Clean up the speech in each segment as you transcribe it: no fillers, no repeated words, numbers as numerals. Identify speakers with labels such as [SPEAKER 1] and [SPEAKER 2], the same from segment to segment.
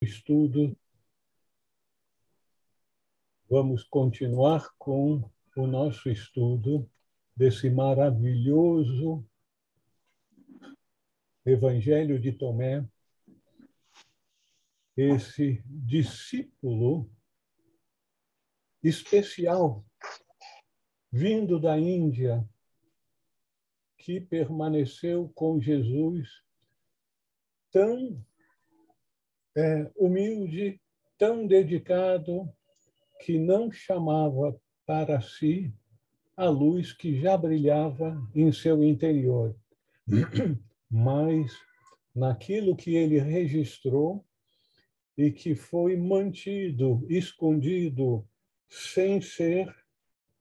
[SPEAKER 1] estudo. Vamos continuar com o nosso estudo desse maravilhoso Evangelho de Tomé, esse discípulo especial vindo da Índia, que permaneceu com Jesus tão humilde, tão dedicado, que não chamava para si a luz que já brilhava em seu interior. Mas naquilo que ele registrou e que foi mantido, escondido, sem ser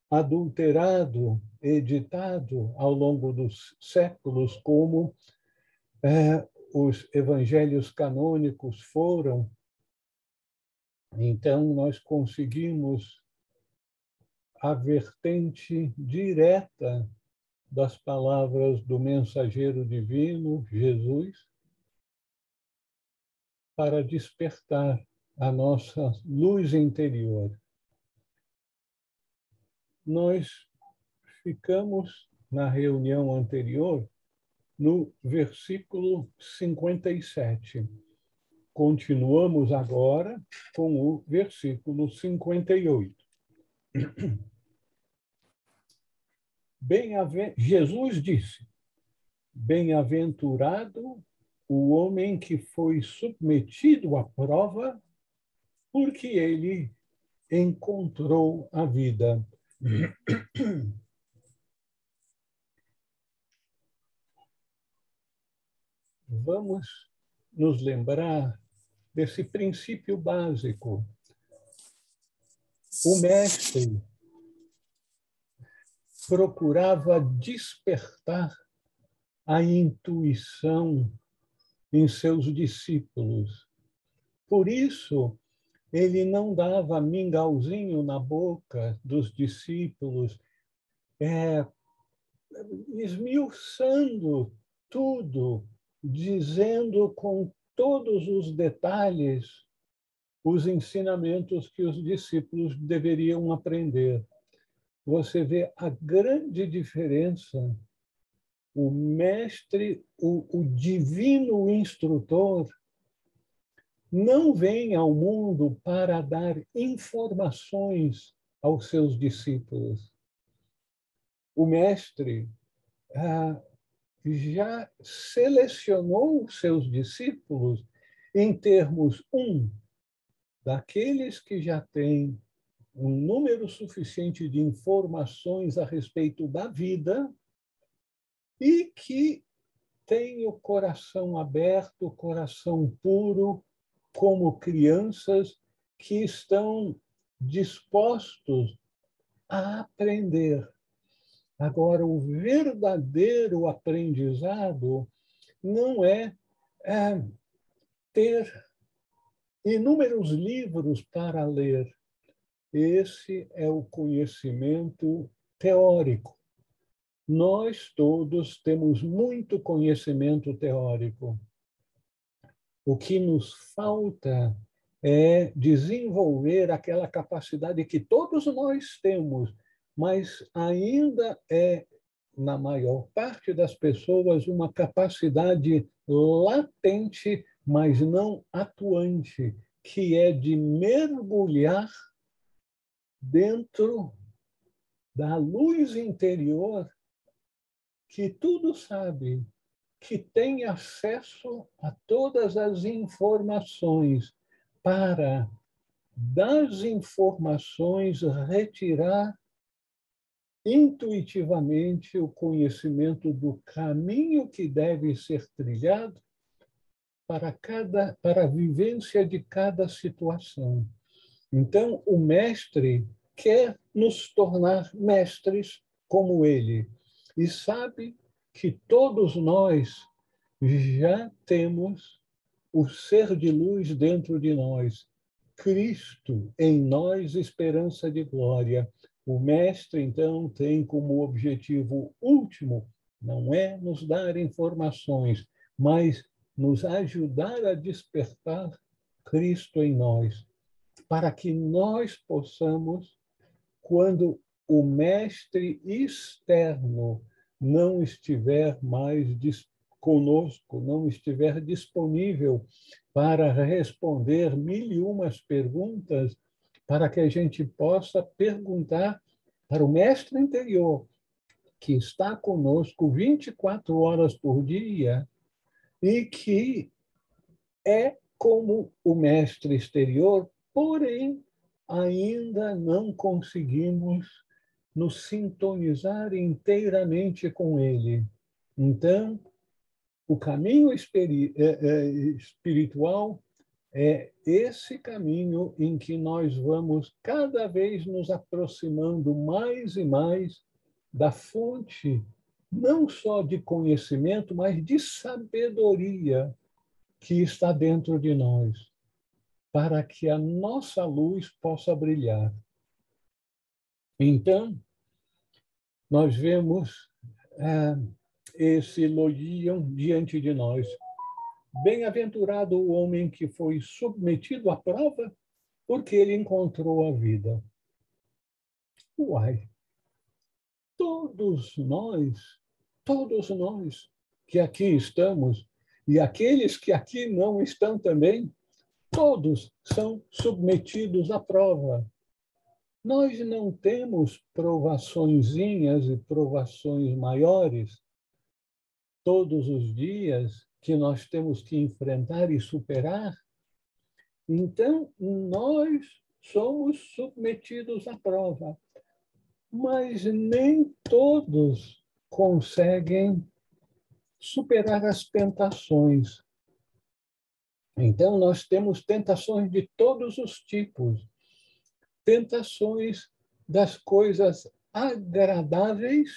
[SPEAKER 1] adulterado, editado ao longo dos séculos, como os evangelhos canônicos foram. Então, nós conseguimos a vertente direta das palavras do mensageiro divino, Jesus, para despertar a nossa luz interior. Nós ficamos, na reunião anterior, no versículo 57. Continuamos agora com o versículo 58. Jesus disse: bem-aventurado o homem que foi submetido à prova, porque ele encontrou a vida. Vamos nos lembrar desse princípio básico. O mestre procurava despertar a intuição em seus discípulos. Por isso, ele não dava mingauzinho na boca dos discípulos, esmiuçando tudo, dizendo com todos os detalhes os ensinamentos que os discípulos deveriam aprender. Você vê a grande diferença. O mestre, o divino instrutor, não vem ao mundo para dar informações aos seus discípulos. O mestre já selecionou os seus discípulos em termos, daqueles que já têm um número suficiente de informações a respeito da vida e que têm o coração aberto, o coração puro, como crianças que estão dispostos a aprender. Agora, o verdadeiro aprendizado não é ter inúmeros livros para ler. Esse é o conhecimento teórico. Nós todos temos muito conhecimento teórico. O que nos falta é desenvolver aquela capacidade que todos nós temos, mas ainda é, na maior parte das pessoas, uma capacidade latente, mas não atuante, que é de mergulhar dentro da luz interior que tudo sabe, que tem acesso a todas as informações, para, das informações, retirar intuitivamente o conhecimento do caminho que deve ser trilhado para a vivência de cada situação. Então, o mestre quer nos tornar mestres como ele, e sabe que todos nós já temos o ser de luz dentro de nós, Cristo em nós, esperança de glória. O mestre, então, tem como objetivo último, não é nos dar informações, mas nos ajudar a despertar Cristo em nós, para que nós possamos, quando o mestre externo não estiver mais conosco, não estiver disponível para responder mil e umas perguntas, para que a gente possa perguntar para o mestre interior, que está conosco 24 horas por dia e que é como o mestre exterior, porém, ainda não conseguimos nos sintonizar inteiramente com ele. Então, o caminho espiritual é esse caminho em que nós vamos cada vez nos aproximando mais e mais da fonte, não só de conhecimento, mas de sabedoria que está dentro de nós, para que a nossa luz possa brilhar. Então, nós vemos esse elogio diante de nós. Bem-aventurado o homem que foi submetido à prova, porque ele encontrou a vida. Uai! Todos nós que aqui estamos, e aqueles que aqui não estão também, todos são submetidos à prova. Nós não temos provaçõezinhas e provações maiores todos os dias que nós temos que enfrentar e superar. Então, nós somos submetidos à prova, mas nem todos conseguem superar as tentações. Então, nós temos tentações de todos os tipos. Tentações das coisas agradáveis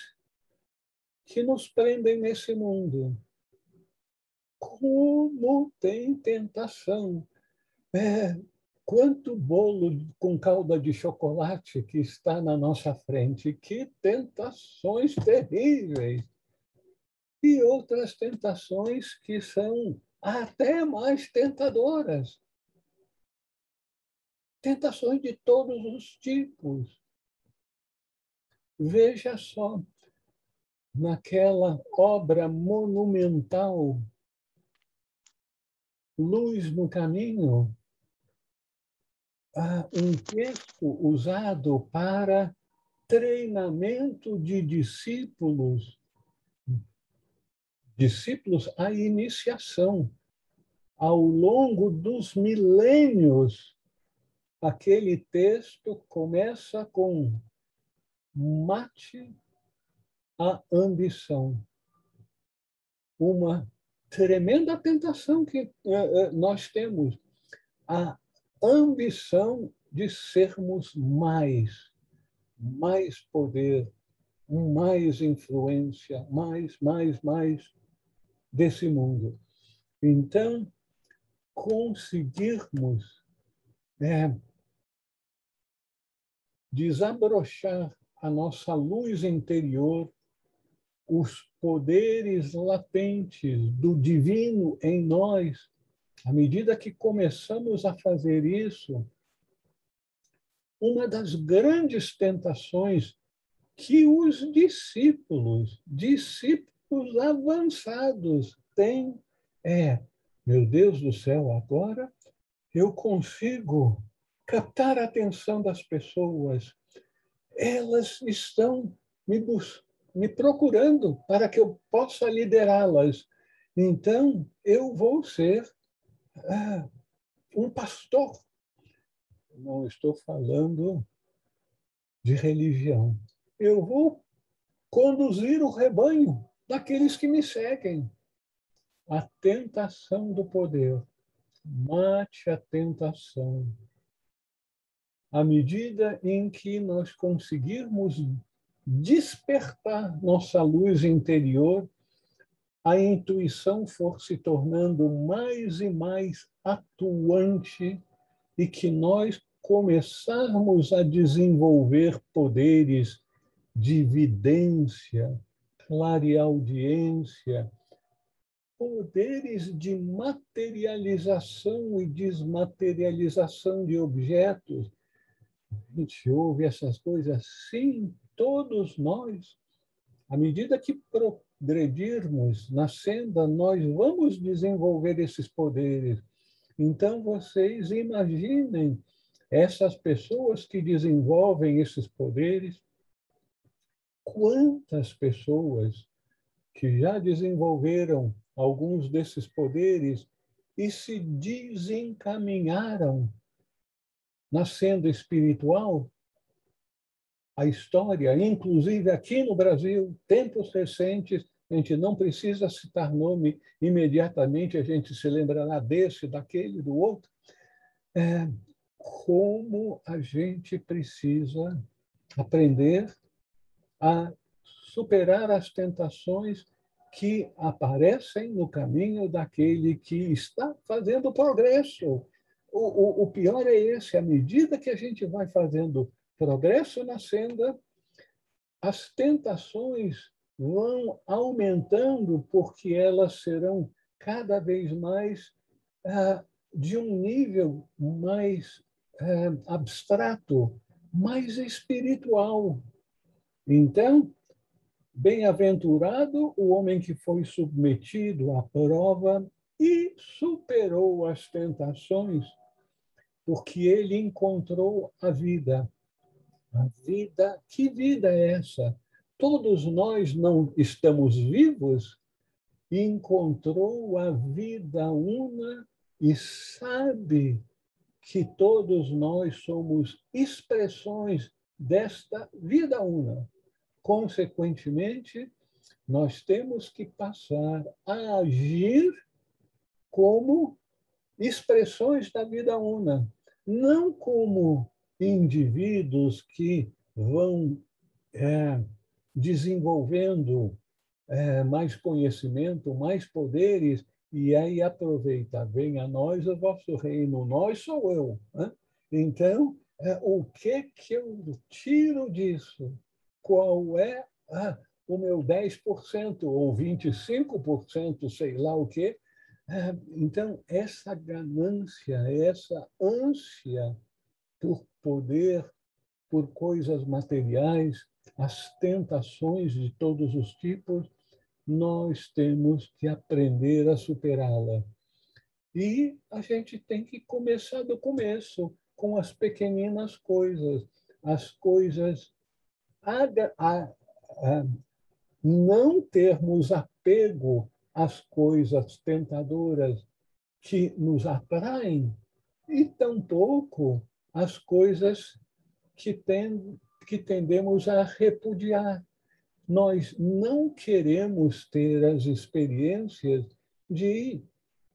[SPEAKER 1] que nos prendem nesse mundo. Como tem tentação! Quanto bolo com calda de chocolate que está na nossa frente! Que tentações terríveis! E outras tentações que são até mais tentadoras. Tentações de todos os tipos. Veja só, naquela obra monumental, Luz no Caminho, há um texto usado para treinamento de discípulos à iniciação. Ao longo dos milênios, aquele texto começa com mate a ambição. Uma tremenda tentação que nós temos, a ambição de sermos mais poder, mais influência, mais desse mundo. Então, conseguirmos desabrochar a nossa luz interior, os poderes latentes do divino em nós, à medida que começamos a fazer isso, uma das grandes tentações que os discípulos avançados têm meu Deus do céu, agora eu consigo captar a atenção das pessoas. Elas estão me procurando para que eu possa liderá-las. Então, eu vou ser um pastor. Não estou falando de religião. Eu vou conduzir o rebanho daqueles que me seguem. A tentação do poder. Mate a tentação. À medida em que nós conseguirmos despertar nossa luz interior, a intuição for se tornando mais e mais atuante e que nós começarmos a desenvolver poderes de vidência, clareaudiência, poderes de materialização e desmaterialização de objetos. A gente ouve essas coisas, sim, todos nós. À medida que progredirmos na senda, nós vamos desenvolver esses poderes. Então, vocês imaginem essas pessoas que desenvolvem esses poderes, quantas pessoas que já desenvolveram alguns desses poderes e se desencaminharam na senda espiritual. A história, inclusive aqui no Brasil, tempos recentes, a gente não precisa citar nome, imediatamente a gente se lembrará desse, daquele, do outro. Como a gente precisa aprender a superar as tentações que aparecem no caminho daquele que está fazendo progresso. O pior é esse, à medida que a gente vai fazendo progresso na senda, as tentações vão aumentando porque elas serão cada vez mais de um nível mais abstrato, mais espiritual. Então, bem-aventurado o homem que foi submetido à prova e superou as tentações, porque ele encontrou a vida. A vida, que vida é essa? Todos nós não estamos vivos? Encontrou a vida una e sabe que todos nós somos expressões desta vida una. Consequentemente, nós temos que passar a agir como expressões da vida una, não como indivíduos que vão desenvolvendo mais conhecimento, mais poderes, e aí aproveita, venha a nós o vosso reino, nós sou eu. Né? Então, o que eu tiro disso? Qual é o meu 10% ou 25%, sei lá o quê? Então, essa ganância, essa ânsia por poder, por coisas materiais, as tentações de todos os tipos, nós temos que aprender a superá-la. E a gente tem que começar do começo, com as pequeninas coisas, as coisas não termos apego às coisas tentadoras que nos atraem e tampouco às coisas que tendemos a repudiar. Nós não queremos ter as experiências de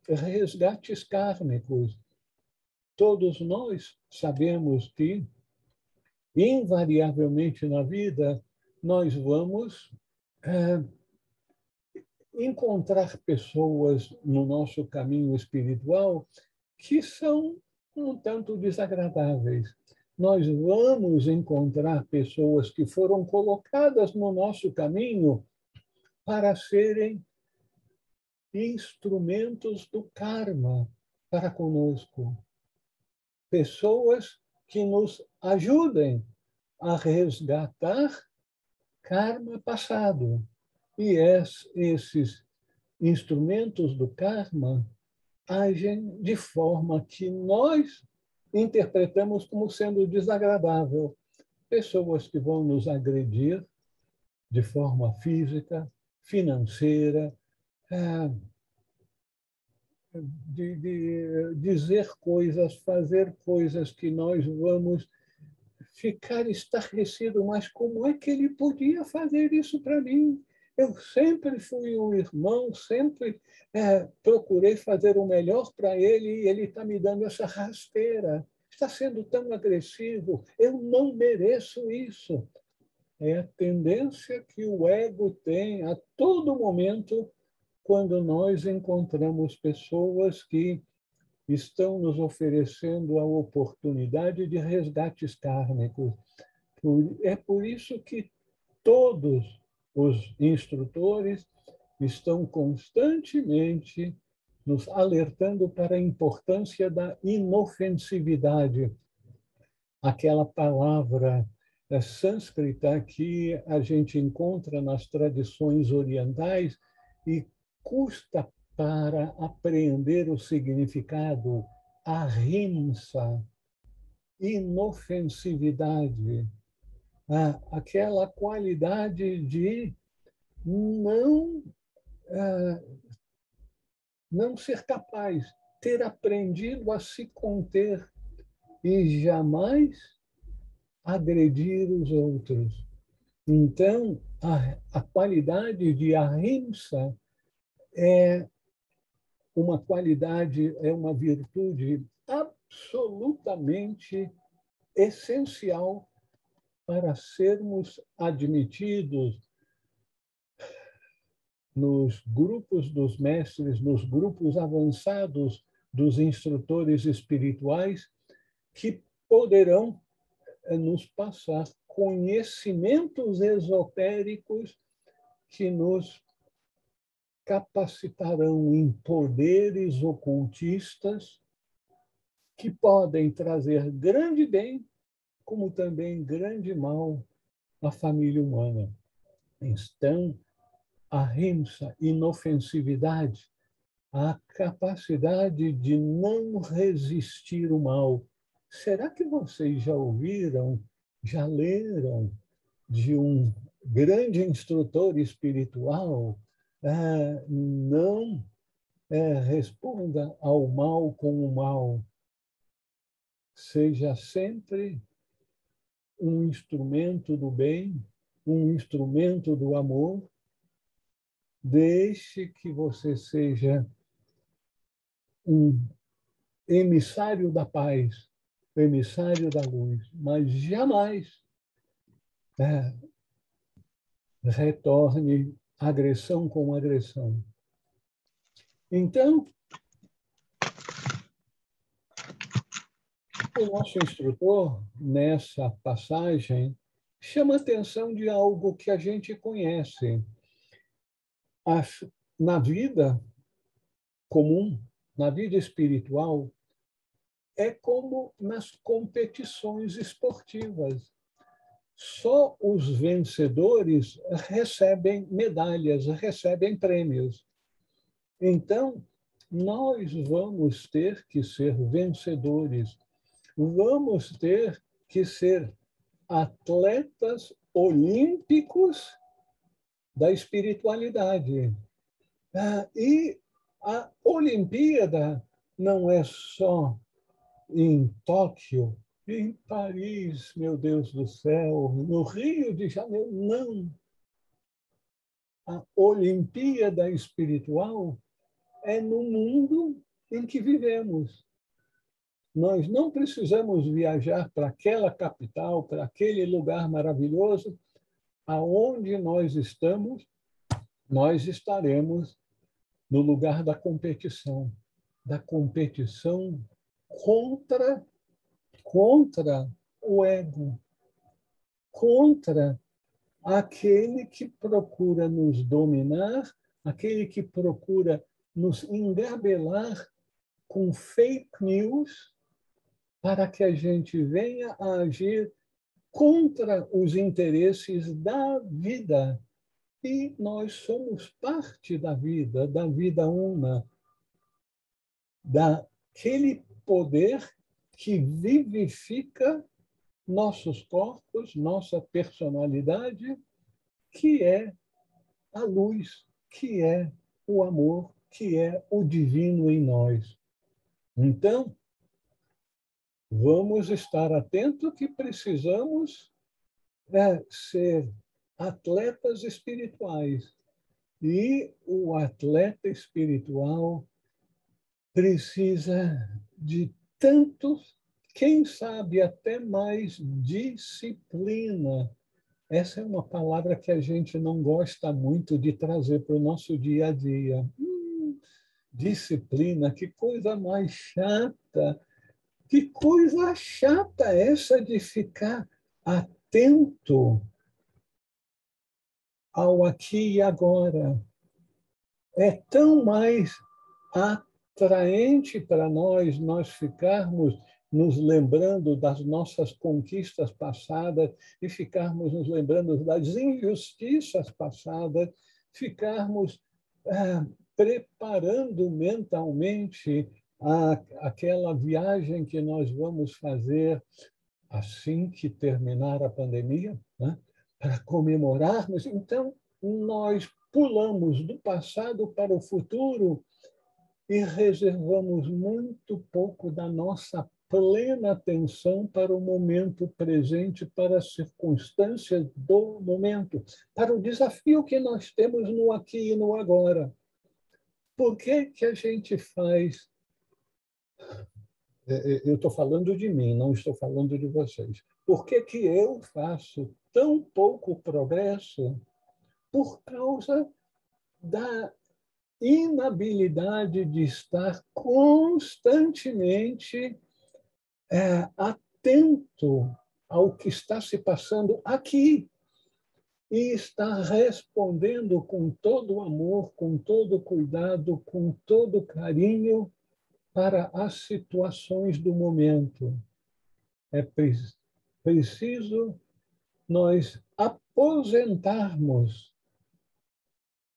[SPEAKER 1] resgates kármicos. Todos nós sabemos que, invariavelmente na vida, nós vamos encontrar pessoas no nosso caminho espiritual que são um tanto desagradáveis. Nós vamos encontrar pessoas que foram colocadas no nosso caminho para serem instrumentos do karma para conosco. Pessoas que nos ajudem a resgatar karma passado. E esses instrumentos do karma agem de forma que nós interpretamos como sendo desagradável. Pessoas que vão nos agredir de forma física, financeira, de dizer coisas, fazer coisas que nós vamos ficar estarrecido, mas como é que ele podia fazer isso para mim? Eu sempre fui um irmão, sempre procurei fazer o melhor para ele e ele está me dando essa rasteira. Está sendo tão agressivo, eu não mereço isso. É a tendência que o ego tem a todo momento quando nós encontramos pessoas que estão nos oferecendo a oportunidade de resgates kármicos. É por isso que todos os instrutores estão constantemente nos alertando para a importância da inofensividade, aquela palavra sânscrita que a gente encontra nas tradições orientais e custa para apreender o significado, ahimsa, inofensividade, aquela qualidade de não, não ser capaz, ter aprendido a se conter e jamais agredir os outros. Então, a qualidade de ahimsa é uma qualidade, é uma virtude absolutamente essencial para sermos admitidos nos grupos dos mestres, nos grupos avançados dos instrutores espirituais, que poderão nos passar conhecimentos esotéricos que nos capacitarão em poderes ocultistas que podem trazer grande bem, como também grande mal à família humana. Então, a ahimsa, inofensividade, a capacidade de não resistir o mal. Será que vocês já ouviram, já leram de um grande instrutor espiritual? Não responda ao mal com o mal. Seja sempre um instrumento do bem, um instrumento do amor. Deixe que você seja um emissário da paz, emissário da luz, mas jamais retorne agressão com agressão. Então, o nosso instrutor, nessa passagem, chama a atenção de algo que a gente conhece. Na vida comum, na vida espiritual, é como nas competições esportivas. Só os vencedores recebem medalhas, recebem prêmios. Então, nós vamos ter que ser vencedores, vamos ter que ser atletas olímpicos da espiritualidade. E a Olimpíada não é só em Tóquio, em Paris, meu Deus do céu, no Rio de Janeiro, não. A Olimpíada espiritual é no mundo em que vivemos. Nós não precisamos viajar para aquela capital, para aquele lugar maravilhoso. Aonde nós estamos, nós estaremos no lugar da competição contra o ego, contra aquele que procura nos dominar, aquele que procura nos engabelar com fake news para que a gente venha a agir contra os interesses da vida. E nós somos parte da vida una, daquele poder que vivifica nossos corpos, nossa personalidade, que é a luz, que é o amor, que é o divino em nós. Então, vamos estar atentos que precisamos ser atletas espirituais. E o atleta espiritual precisa de tantos, quem sabe até mais disciplina. Essa é uma palavra que a gente não gosta muito de trazer para o nosso dia a dia. Disciplina, que coisa mais chata. Que coisa chata essa de ficar atento ao aqui e agora. é tão mais atraente para nós ficarmos nos lembrando das nossas conquistas passadas e ficarmos nos lembrando das injustiças passadas, ficarmos preparando mentalmente aquela viagem que nós vamos fazer assim que terminar a pandemia, né? Para comemorarmos. Então, nós pulamos do passado para o futuro e reservamos muito pouco da nossa plena atenção para o momento presente, para as circunstâncias do momento, para o desafio que nós temos no aqui e no agora. Por que que a gente faz? Eu estou falando de mim, não estou falando de vocês. Por que que eu faço tão pouco progresso? Por causa da inabilidade de estar constantemente atento ao que está se passando aqui e estar respondendo com todo o amor, com todo o cuidado, com todo o carinho para as situações do momento. É preciso nós aposentarmos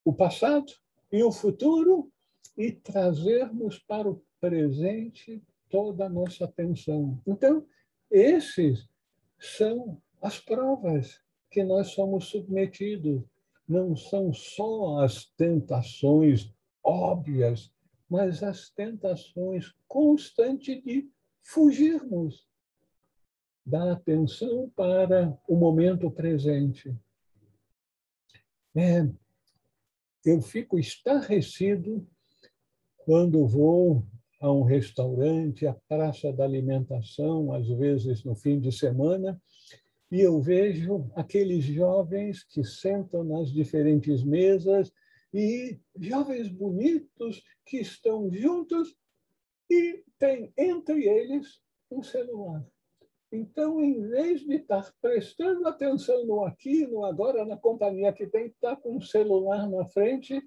[SPEAKER 1] o passado e o futuro e trazermos para o presente toda a nossa atenção. Então, esses são as provas que nós somos submetidos. Não são só as tentações óbvias, mas as tentações constantes de fugirmos da atenção para o momento presente. Eu fico estarrecido quando vou a um restaurante, à praça da alimentação, às vezes no fim de semana, e eu vejo aqueles jovens que sentam nas diferentes mesas e jovens bonitos que estão juntos e tem entre eles um celular. Então, em vez de estar prestando atenção no aqui, no agora, na companhia que tem, está com um celular na frente.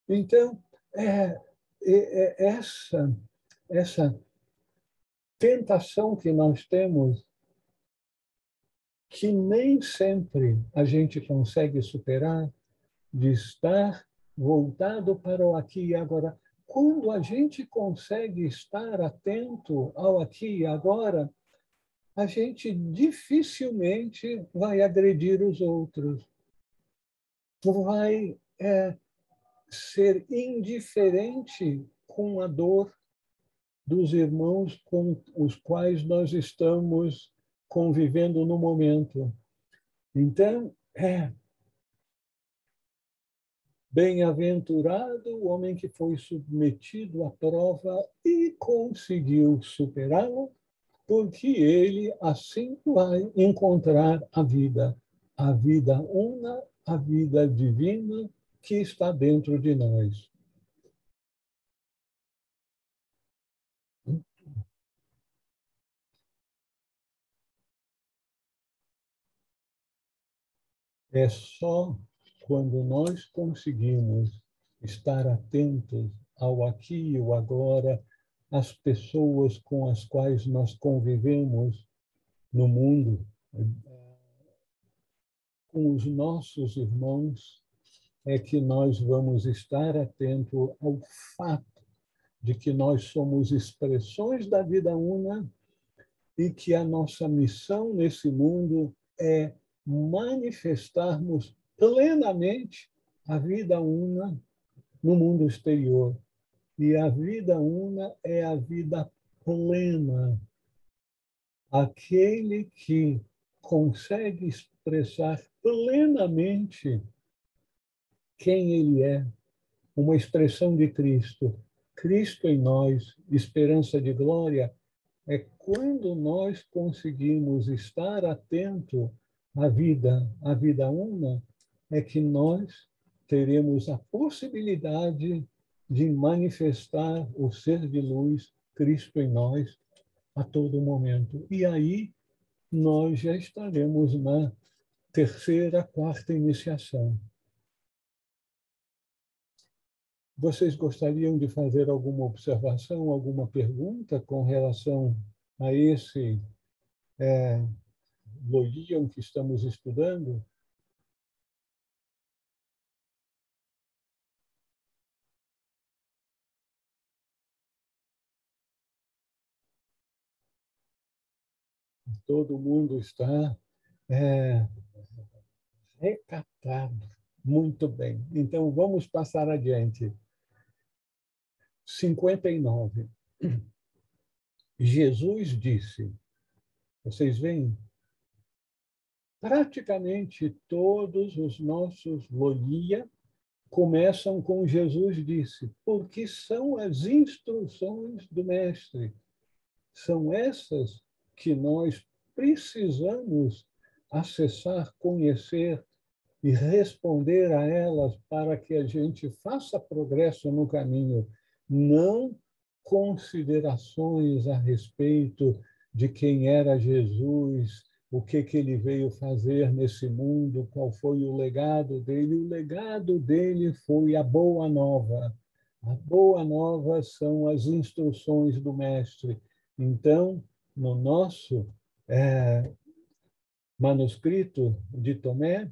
[SPEAKER 1] Então, essa tentação que nós temos, que nem sempre a gente consegue superar, de estar voltado para o aqui e agora. Quando a gente consegue estar atento ao aqui e agora, a gente dificilmente vai agredir os outros, vai ser indiferente com a dor dos irmãos com os quais nós estamos convivendo no momento. Então, bem-aventurado o homem que foi submetido à prova e conseguiu superá-la, porque ele assim vai encontrar a vida una, a vida divina que está dentro de nós. É só quando nós conseguimos estar atentos ao aqui e ao agora, às pessoas com as quais nós convivemos no mundo, com os nossos irmãos, é que nós vamos estar atentos ao fato de que nós somos expressões da vida una e que a nossa missão nesse mundo é manifestarmos plenamente a vida una no mundo exterior. E a vida una é a vida plena. Aquele que consegue expressar plenamente quem ele é, uma expressão de Cristo. Cristo em nós, esperança de glória, é quando nós conseguimos estar atento à vida una, é que nós teremos a possibilidade de manifestar o ser de luz, Cristo em nós, a todo momento. E aí nós já estaremos na terceira, quarta iniciação. Vocês gostariam de fazer alguma observação, alguma pergunta com relação a esse Logíon que estamos estudando? Todo mundo está recatado. Muito bem. Então, vamos passar adiante. 59. Jesus disse, vocês veem, praticamente todos os nossos logia começam com Jesus disse, porque são as instruções do Mestre. São essas que nós precisamos acessar, conhecer e responder a elas para que a gente faça progresso no caminho, não considerações a respeito de quem era Jesus, o que ele veio fazer nesse mundo, qual foi o legado dele. O legado dele foi a Boa Nova. A Boa Nova são as instruções do Mestre. Então, no nosso manuscrito de Tomé,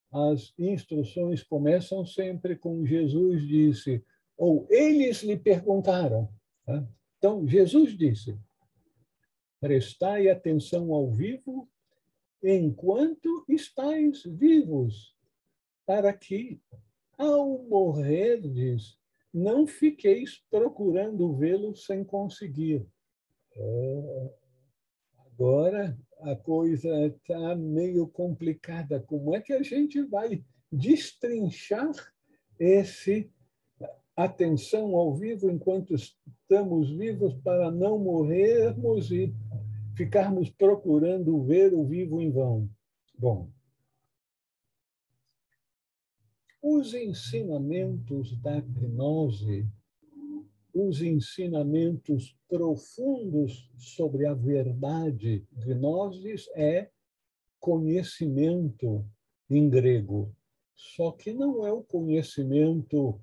[SPEAKER 1] as instruções começam sempre com Jesus disse, ou eles lhe perguntaram. Tá? Então, Jesus disse, prestai atenção ao vivo enquanto estáis vivos, para que, ao morrerdes, não fiqueis procurando vê-lo sem conseguir. Agora a coisa está meio complicada. Como é que a gente vai destrinchar esse atenção ao vivo enquanto estamos vivos para não morrermos e ficarmos procurando ver o vivo em vão? Bom, os ensinamentos da gnose, os ensinamentos profundos sobre a verdade, gnosis é conhecimento em grego, só que não é o conhecimento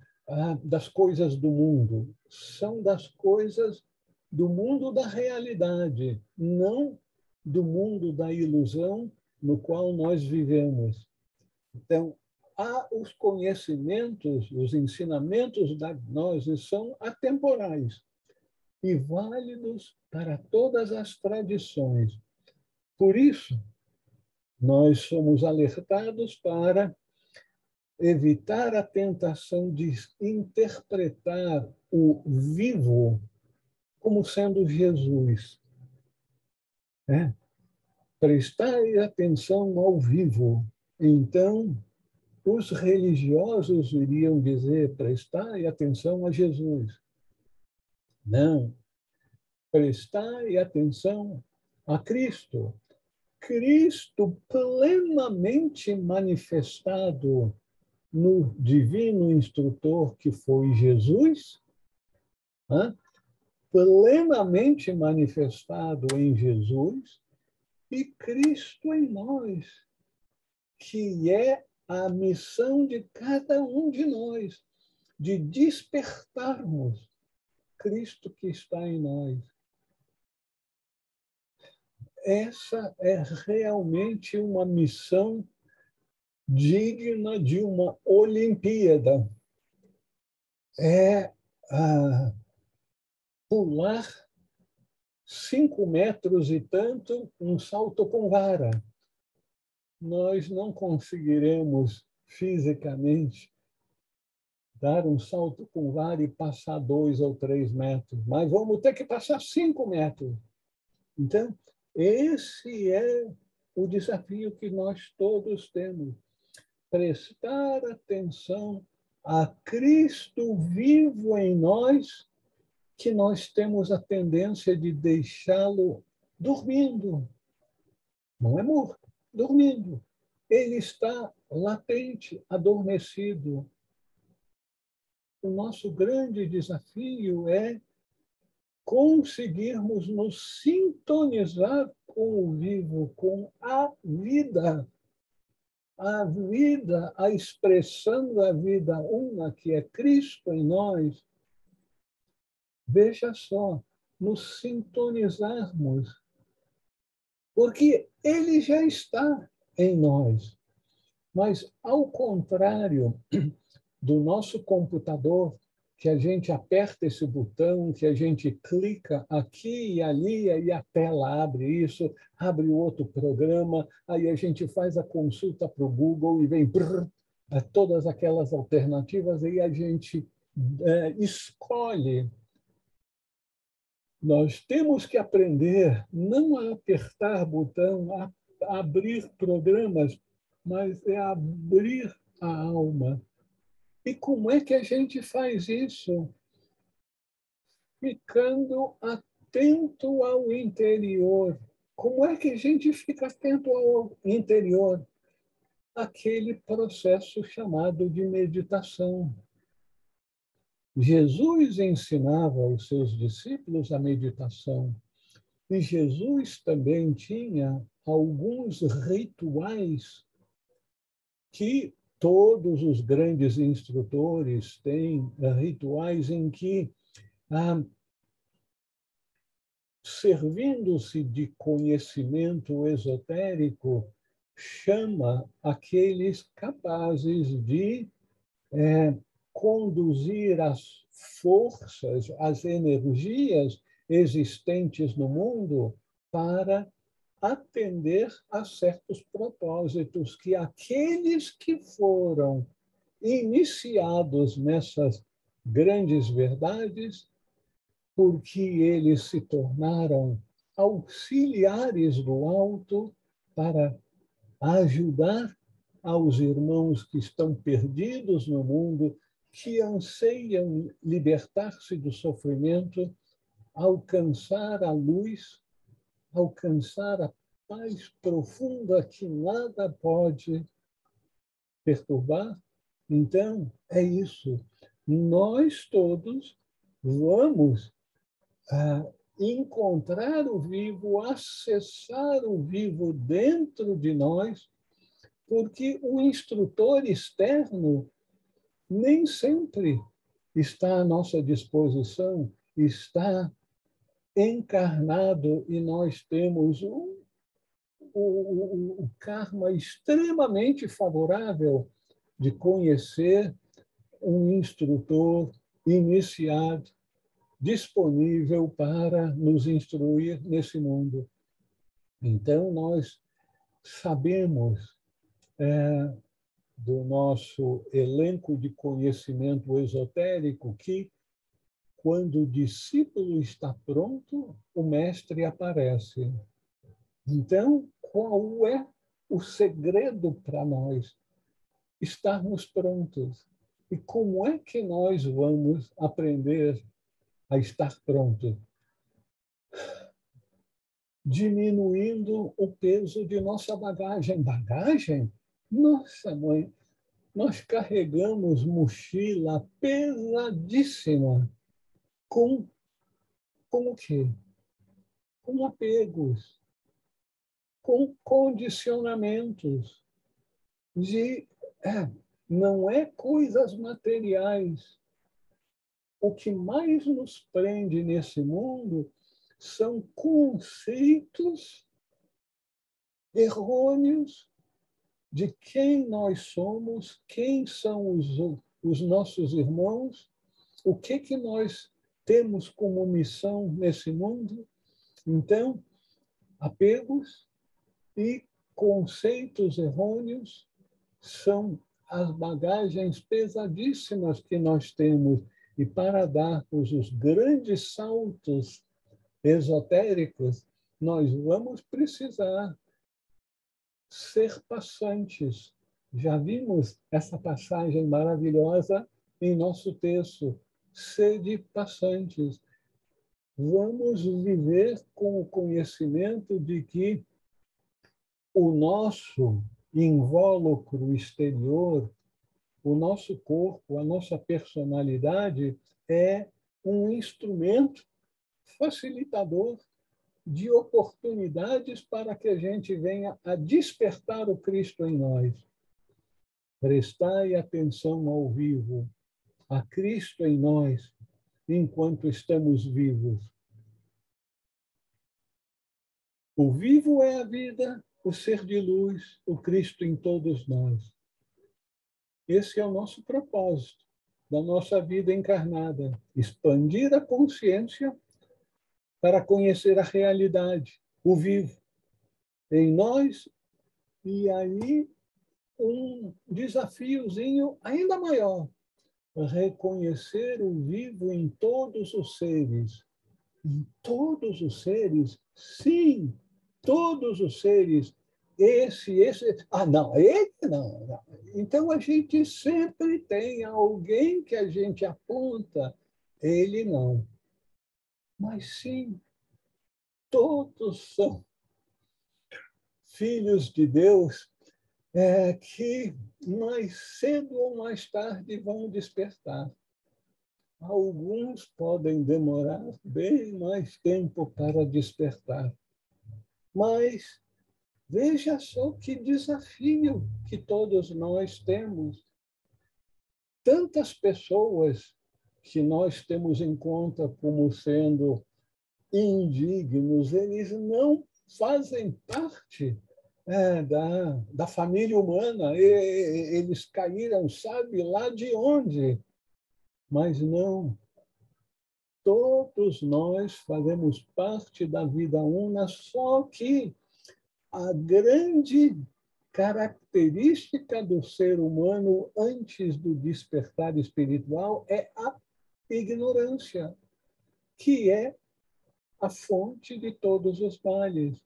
[SPEAKER 1] das coisas do mundo, são das coisas do mundo da realidade, não do mundo da ilusão no qual nós vivemos. Então, os conhecimentos, os ensinamentos da gnose são atemporais e válidos para todas as tradições. Por isso, nós somos alertados para evitar a tentação de interpretar o vivo como sendo Jesus. Prestai atenção ao vivo. Então, os religiosos iriam dizer, prestai atenção a Jesus. Não, prestai atenção a Cristo. Cristo plenamente manifestado no divino instrutor que foi Jesus, plenamente manifestado em Jesus, e Cristo em nós, que é a missão de cada um de nós, de despertarmos Cristo que está em nós. Essa é realmente uma missão digna de uma Olimpíada. É pular 5 metros e tanto, um salto com vara. Nós não conseguiremos fisicamente dar um salto com vara e passar 2 ou 3 metros, mas vamos ter que passar 5 metros. Então, esse é o desafio que nós todos temos. Prestar atenção a Cristo vivo em nós, que nós temos a tendência de deixá-lo dormindo. Não é morto, dormindo. Ele está latente, adormecido. O nosso grande desafio é conseguirmos nos sintonizar com o vivo, com a vida. a vida, a expressão da vida uma, que é Cristo em nós, veja só, nos sintonizarmos, porque ele já está em nós. Mas, ao contrário do nosso computador, que a gente aperta esse botão, que a gente clica aqui e ali, aí a tela abre isso, abre outro programa, aí a gente faz a consulta para o Google e vem todas aquelas alternativas, e a gente escolhe. Nós temos que aprender não a apertar botão, a abrir programas, mas é abrir a alma. E como é que a gente faz isso? Ficando atento ao interior. Como é que a gente fica atento ao interior? Aquele processo chamado de meditação. Jesus ensinava aos seus discípulos a meditação. E Jesus também tinha alguns rituais que todos os grandes instrutores têm, rituais em que, servindo-se de conhecimento esotérico, chama aqueles capazes de conduzir as forças, as energias existentes no mundo para atender a certos propósitos que aqueles que foram iniciados nessas grandes verdades, porque eles se tornaram auxiliares do alto para ajudar aos irmãos que estão perdidos no mundo, que anseiam libertar-se do sofrimento, alcançar a luz, alcançar a paz profunda que nada pode perturbar. Então, é isso. Nós todos vamos encontrar o vivo, acessar o vivo dentro de nós, porque o instrutor externo nem sempre está à nossa disposição, está encarnado, e nós temos o karma extremamente favorável de conhecer um instrutor iniciado, disponível para nos instruir nesse mundo. Então, nós sabemos do nosso elenco de conhecimento esotérico que, quando o discípulo está pronto, o mestre aparece. Então, qual é o segredo para nós? Estarmos prontos. E como é que nós vamos aprender a estar prontos? Diminuindo o peso de nossa bagagem. Bagagem? Nossa, mãe, nós carregamos mochila pesadíssima com o quê? Com apegos, com condicionamentos de não é coisas materiais. O que mais nos prende nesse mundo são conceitos errôneos de quem nós somos, quem são os nossos irmãos, o que nós temos como missão nesse mundo. Então, apegos e conceitos errôneos são as bagagens pesadíssimas que nós temos. E para darmos os grandes saltos esotéricos, nós vamos precisar ser passantes. Já vimos essa passagem maravilhosa em nosso texto. Sede passantes. Vamos viver com o conhecimento de que o nosso invólucro exterior, o nosso corpo, a nossa personalidade é um instrumento facilitador de oportunidades para que a gente venha a despertar o Cristo em nós. prestai atenção ao vivo, a Cristo em nós, enquanto estamos vivos. O vivo é a vida, o ser de luz, o Cristo em todos nós. Esse é o nosso propósito da nossa vida encarnada, expandir a consciência para conhecer a realidade, o vivo em nós, e aí um desafiozinho ainda maior, reconhecer o vivo em todos os seres. Em todos os seres, sim, todos os seres. Esse. Ah, não, ele não. Então a gente sempre tem alguém que a gente aponta, ele não. Mas sim, todos são filhos de Deus que mais cedo ou mais tarde vão despertar. Alguns podem demorar bem mais tempo para despertar. Mas veja só que desafio que todos nós temos. Tantas pessoas que nós temos em conta como sendo indignos, eles não fazem parte da família humana. Eles caíram, sabe lá de onde. Mas não, todos nós fazemos parte da vida una, só que a grande característica do ser humano antes do despertar espiritual é a ignorância, que é a fonte de todos os males.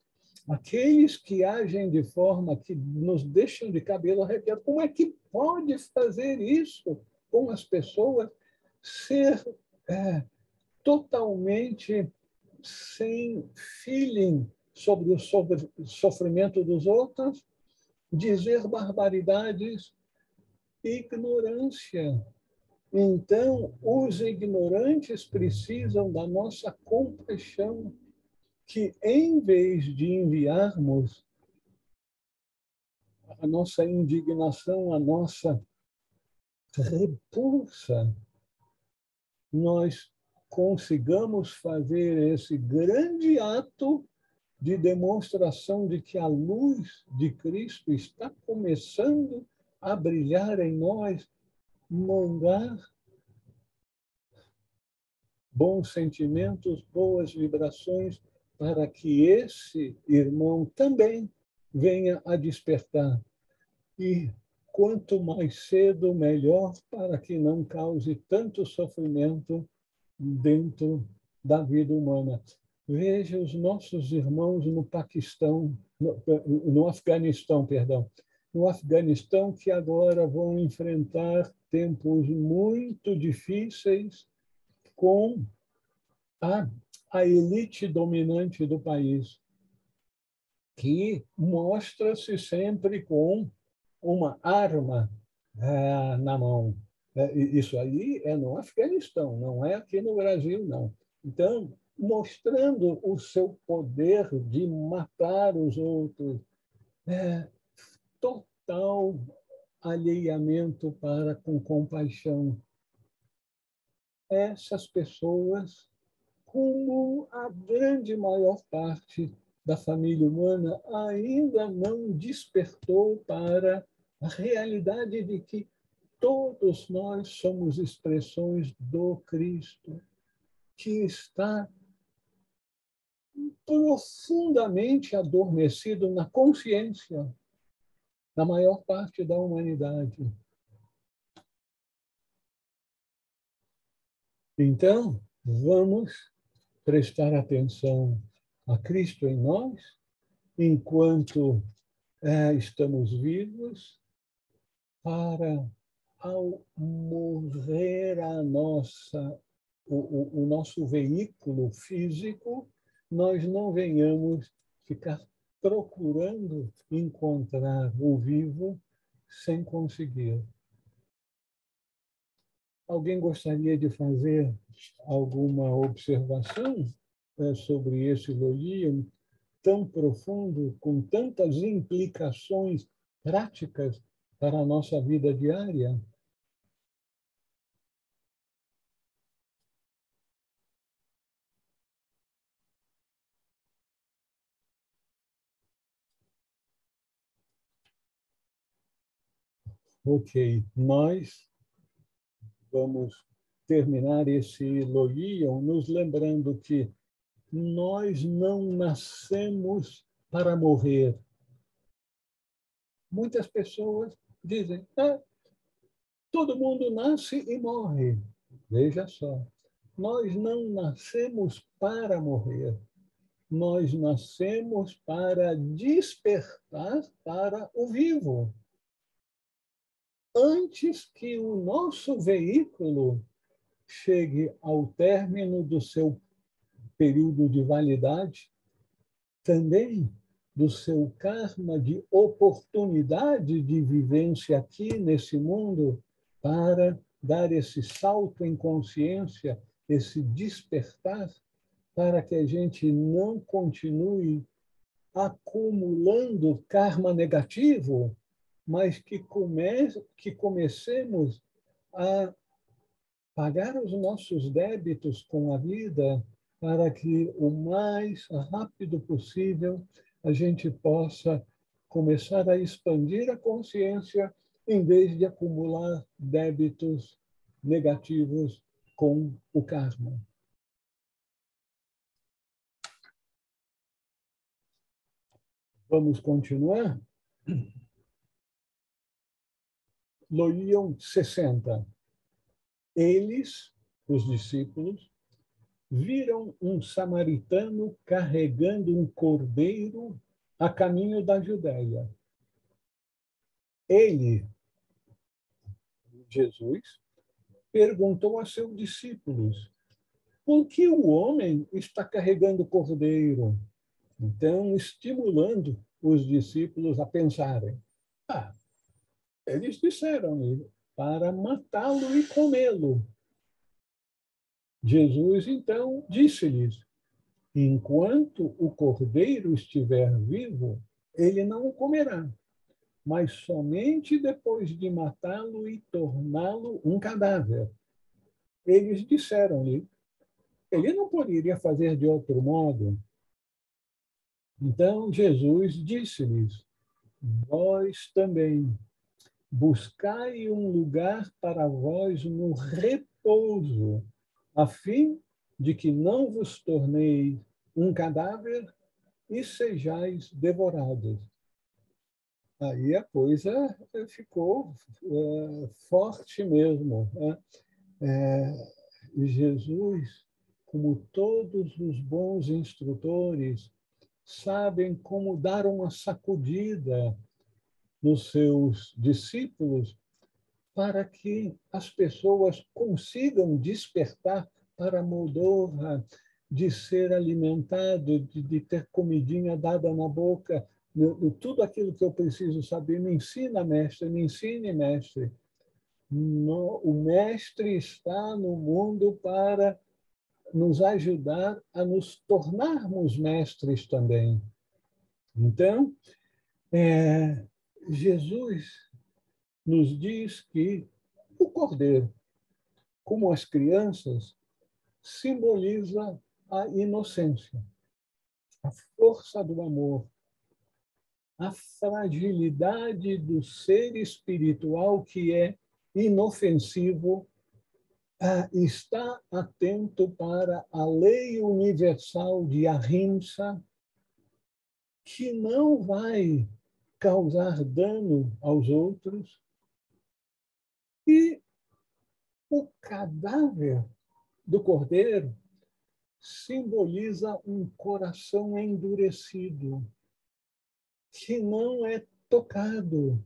[SPEAKER 1] Aqueles que agem de forma que nos deixam de cabelo arrepiado, como é que pode fazer isso com as pessoas? Ser totalmente sem feeling sobre o sofrimento dos outros, dizer barbaridades, ignorância. Então, os ignorantes precisam da nossa compaixão, que em vez de enviarmos a nossa indignação, a nossa repulsa, nós consigamos fazer esse grande ato de demonstração de que a luz de Cristo está começando a brilhar em nós, mandar bons sentimentos, boas vibrações, para que esse irmão também venha a despertar. E quanto mais cedo, melhor, para que não cause tanto sofrimento dentro da vida humana. Veja os nossos irmãos no Paquistão, no Afeganistão, perdão. No Afeganistão, que agora vão enfrentar tempos muito difíceis com a elite dominante do país, que mostra-se sempre com uma arma na mão. Isso aí é no Afeganistão, não é aqui no Brasil, não. Então, mostrando o seu poder de matar os outros, total alheamento para com compaixão. Essas pessoas, como a grande maior parte da família humana, ainda não despertou para a realidade de que todos nós somos expressões do Cristo, que está profundamente adormecido na consciência da maior parte da humanidade. Então, vamos prestar atenção a Cristo em nós, enquanto estamos vivos, para, ao morrer o nosso veículo físico, nós não venhamos ficar procurando encontrar o vivo sem conseguir. Alguém gostaria de fazer alguma observação sobre esse elogio tão profundo, com tantas implicações práticas para a nossa vida diária. Ok, nós vamos terminar esse Loion nos lembrando que nós não nascemos para morrer. Muitas pessoas dizem, todo mundo nasce e morre. Veja só, nós não nascemos para morrer. Nós nascemos para despertar para o vivo. Antes que o nosso veículo chegue ao término do seu período de validade, também do seu karma de oportunidade de vivência aqui nesse mundo, para dar esse salto em consciência, esse despertar, para que a gente não continue acumulando karma negativo, mas que comecemos a pagar os nossos débitos com a vida, para que o mais rápido possível a gente possa começar a expandir a consciência, em vez de acumular débitos negativos com o karma. Vamos continuar? Loion 60. Eles, os discípulos, viram um samaritano carregando um cordeiro a caminho da Judéia. Ele, Jesus, perguntou a seus discípulos: por que o homem está carregando o cordeiro? Então, estimulando os discípulos a pensarem. Eles disseram para matá-lo e comê-lo. Jesus, então, disse-lhes: enquanto o cordeiro estiver vivo, ele não o comerá, mas somente depois de matá-lo e torná-lo um cadáver. Eles disseram-lhe: ele não poderia fazer de outro modo. Então Jesus disse-lhes: vós também buscai um lugar para vós no repouso, a fim de que não vos torneis um cadáver e sejais devorados. Aí a coisa ficou forte mesmo. Jesus, como todos os bons instrutores, sabem como dar uma sacudida nos seus discípulos para que as pessoas consigam despertar para a Moldova, de ser alimentado, de ter comidinha dada na boca, tudo aquilo que eu preciso saber. Me ensina, mestre, me ensine, mestre. O mestre está no mundo para nos ajudar a nos tornarmos mestres também. Então, Jesus nos diz que o cordeiro, como as crianças, simboliza a inocência, a força do amor, a fragilidade do ser espiritual que é inofensivo, está atento para a lei universal de Ahimsa, que não vai causar dano aos outros. E o cadáver do cordeiro simboliza um coração endurecido, que não é tocado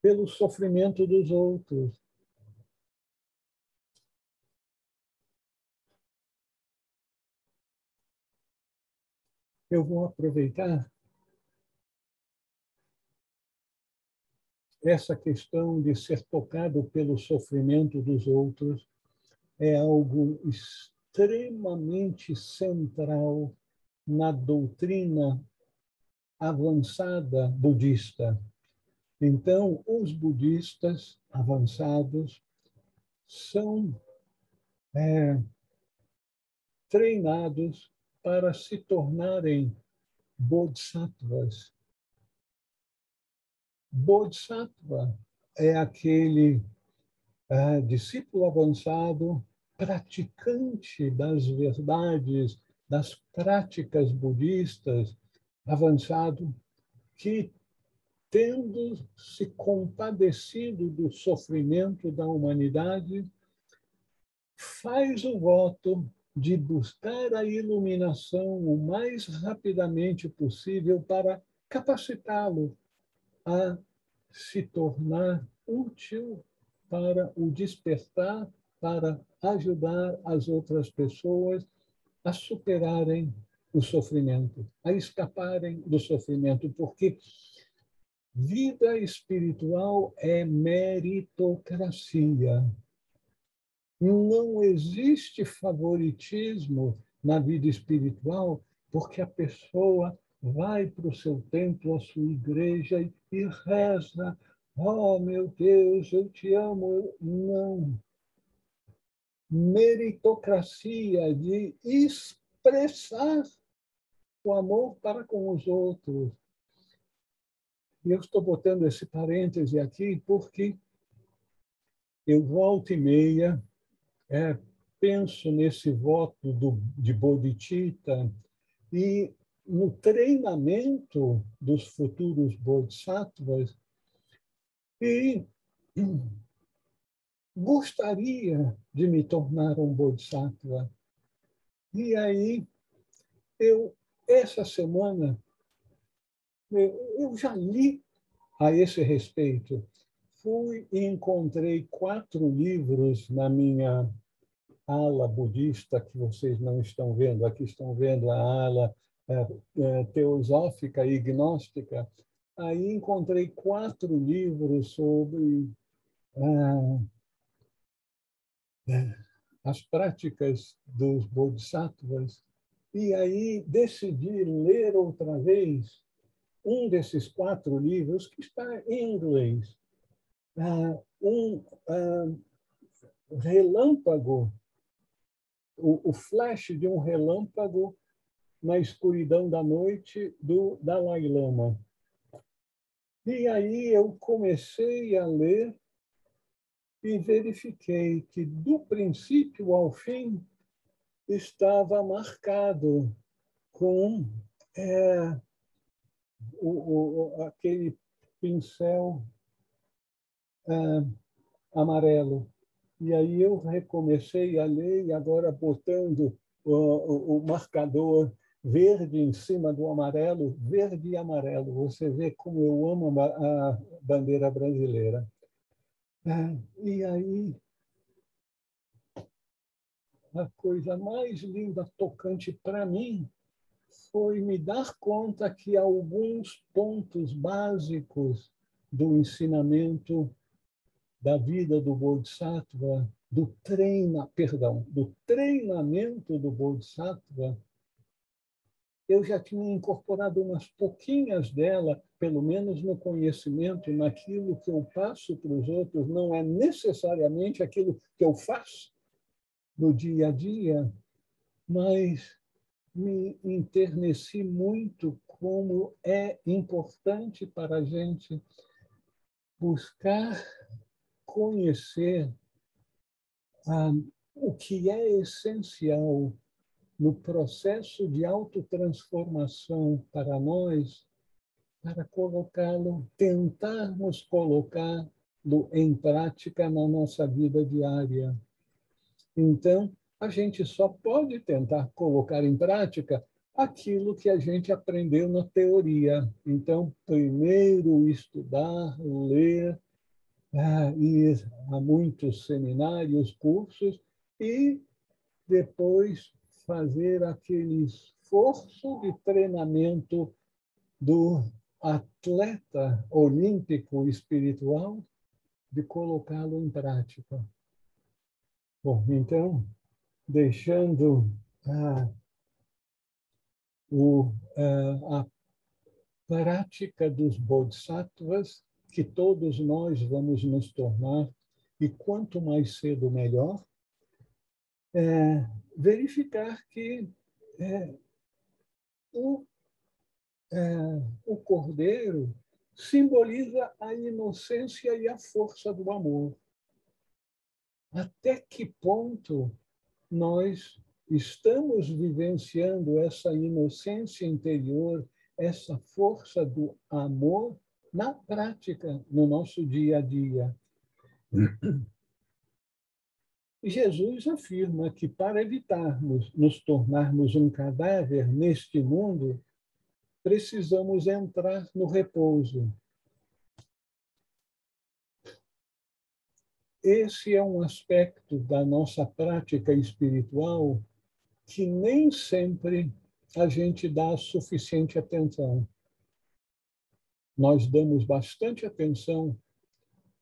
[SPEAKER 1] pelo sofrimento dos outros. Eu vou aproveitar essa questão de ser tocado pelo sofrimento dos outros, é algo extremamente central na doutrina avançada budista. Então, os budistas avançados são treinados para se tornarem bodhisattvas. Bodhisattva é aquele discípulo avançado, praticante das verdades, das práticas budistas, avançado, que, tendo se compadecido do sofrimento da humanidade, faz o voto de buscar a iluminação o mais rapidamente possível para capacitá-lo a se tornar útil para o despertar, para ajudar as outras pessoas a superarem o sofrimento, a escaparem do sofrimento, porque vida espiritual é meritocracia. Não existe favoritismo na vida espiritual, porque a pessoa vai para o seu templo, a sua igreja e reza. Oh, meu Deus, eu te amo. Não. Meritocracia de expressar o amor para com os outros. E eu estou botando esse parêntese aqui porque eu volta e meia penso nesse voto de Bodhicitta e no treinamento dos futuros bodhisattvas e gostaria de me tornar um bodhisattva. E aí, essa semana, eu já li a esse respeito. Fui e encontrei 4 livros na minha ala budista, que vocês não estão vendo. Aqui estão vendo a ala teosófica e gnóstica. Aí encontrei 4 livros sobre as práticas dos bodhisattvas. E aí decidi ler outra vez um desses 4 livros, que está em inglês. Um relâmpago, o flash de um relâmpago na escuridão da noite, do Dalai Lama. E aí eu comecei a ler e verifiquei que, do princípio ao fim, estava marcado com aquele pincel amarelo. E aí eu recomecei a ler, e agora botando o marcador verde em cima do amarelo, verde e amarelo. Você vê como eu amo a bandeira brasileira. E aí, a coisa mais linda, tocante para mim, foi me dar conta que alguns pontos básicos do ensinamento da vida do Bodhisattva, do treinamento do Bodhisattva, eu já tinha incorporado umas pouquinhas dela, pelo menos no conhecimento, naquilo que eu passo para os outros, não é necessariamente aquilo que eu faço no dia a dia, mas me enterneci muito como é importante para a gente buscar conhecer o que é essencial no processo de autotransformação para nós, para tentarmos colocá-lo em prática na nossa vida diária. Então, a gente só pode tentar colocar em prática aquilo que a gente aprendeu na teoria. Então, primeiro estudar, ler, ir a muitos seminários, cursos, e depois fazer aquele esforço de treinamento do atleta olímpico espiritual, de colocá-lo em prática. Bom, então, deixando a prática dos bodhisattvas, que todos nós vamos nos tornar, e quanto mais cedo, melhor, verificar que o, o cordeiro simboliza a inocência e a força do amor. Até que ponto nós estamos vivenciando essa inocência interior, essa força do amor na prática, no nosso dia a dia? Jesus afirma que para evitarmos nos tornarmos um cadáver neste mundo, precisamos entrar no repouso. Esse é um aspecto da nossa prática espiritual que nem sempre a gente dá suficiente atenção. Nós damos bastante atenção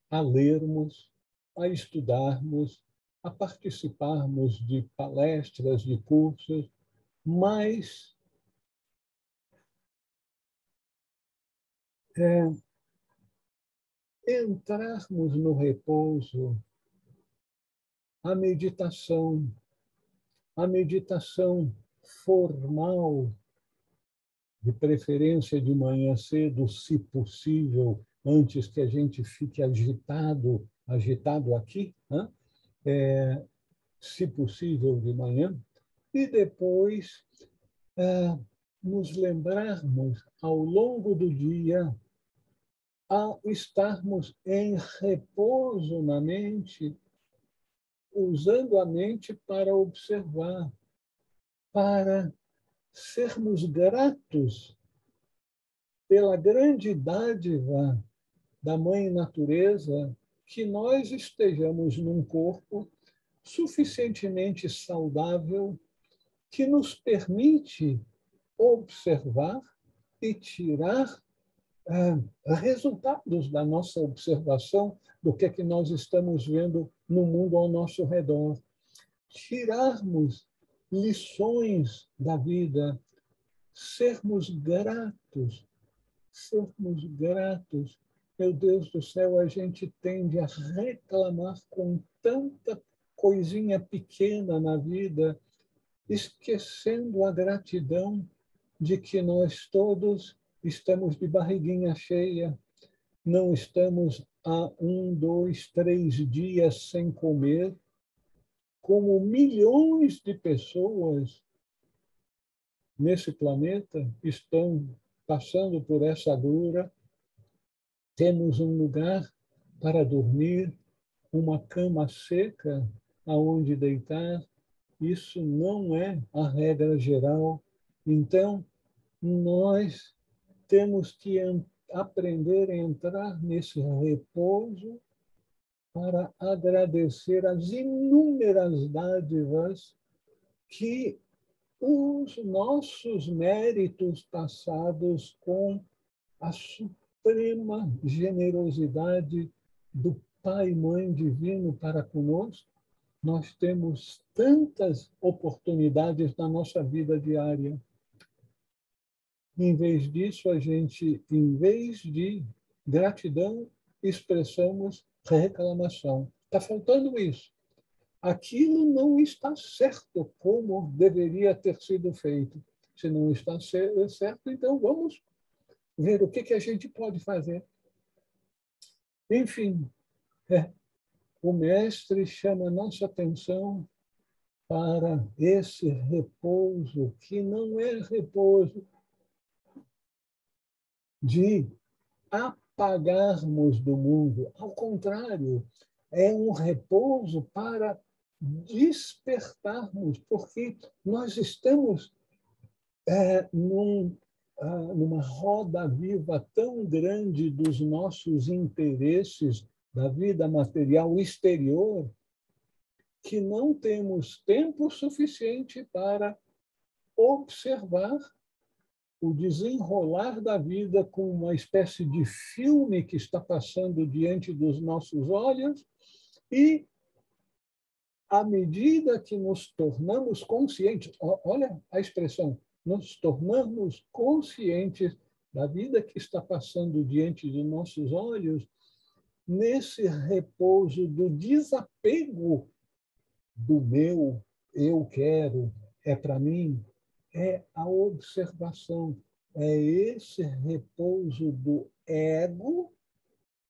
[SPEAKER 1] a lermos, a estudarmos, a participarmos de palestras, de cursos, mas entrarmos no repouso, a meditação formal, de preferência de manhã cedo, se possível, antes que a gente fique agitado aqui, né? Se possível de manhã, e depois nos lembrarmos ao longo do dia, a estarmos em repouso na mente, usando a mente para observar, para sermos gratos pela grande dádiva da Mãe Natureza, que nós estejamos num corpo suficientemente saudável que nos permite observar e tirar resultados da nossa observação do que é que nós estamos vendo no mundo ao nosso redor. Tirarmos lições da vida, sermos gratos. Meu Deus do céu, a gente tende a reclamar com tanta coisinha pequena na vida, esquecendo a gratidão de que nós todos estamos de barriguinha cheia, não estamos há 1, 2, 3 dias sem comer, como milhões de pessoas nesse planeta estão passando por essa dura. Temos um lugar para dormir, uma cama seca aonde deitar. Isso não é a regra geral. Então, nós temos que aprender a entrar nesse repouso para agradecer as inúmeras dádivas que os nossos méritos passados com a suprema generosidade do Pai e Mãe Divino para conosco, nós temos tantas oportunidades na nossa vida diária. Em vez disso, a gente, em vez de gratidão, expressamos reclamação. Está faltando isso. Aquilo não está certo como deveria ter sido feito. Se não está certo, então vamos ver o que a gente pode fazer. Enfim, o mestre chama a nossa atenção para esse repouso, que não é repouso de apagarmos do mundo. Ao contrário, é um repouso para despertarmos, porque nós estamos numa roda viva tão grande dos nossos interesses da vida material exterior, que não temos tempo suficiente para observar o desenrolar da vida com uma espécie de filme que está passando diante dos nossos olhos, e, à medida que nos tornamos conscientes, olha a expressão, nos tornamos conscientes da vida que está passando diante de nossos olhos, nesse repouso do desapego do meu, eu quero, é para mim, é a observação, é esse repouso do ego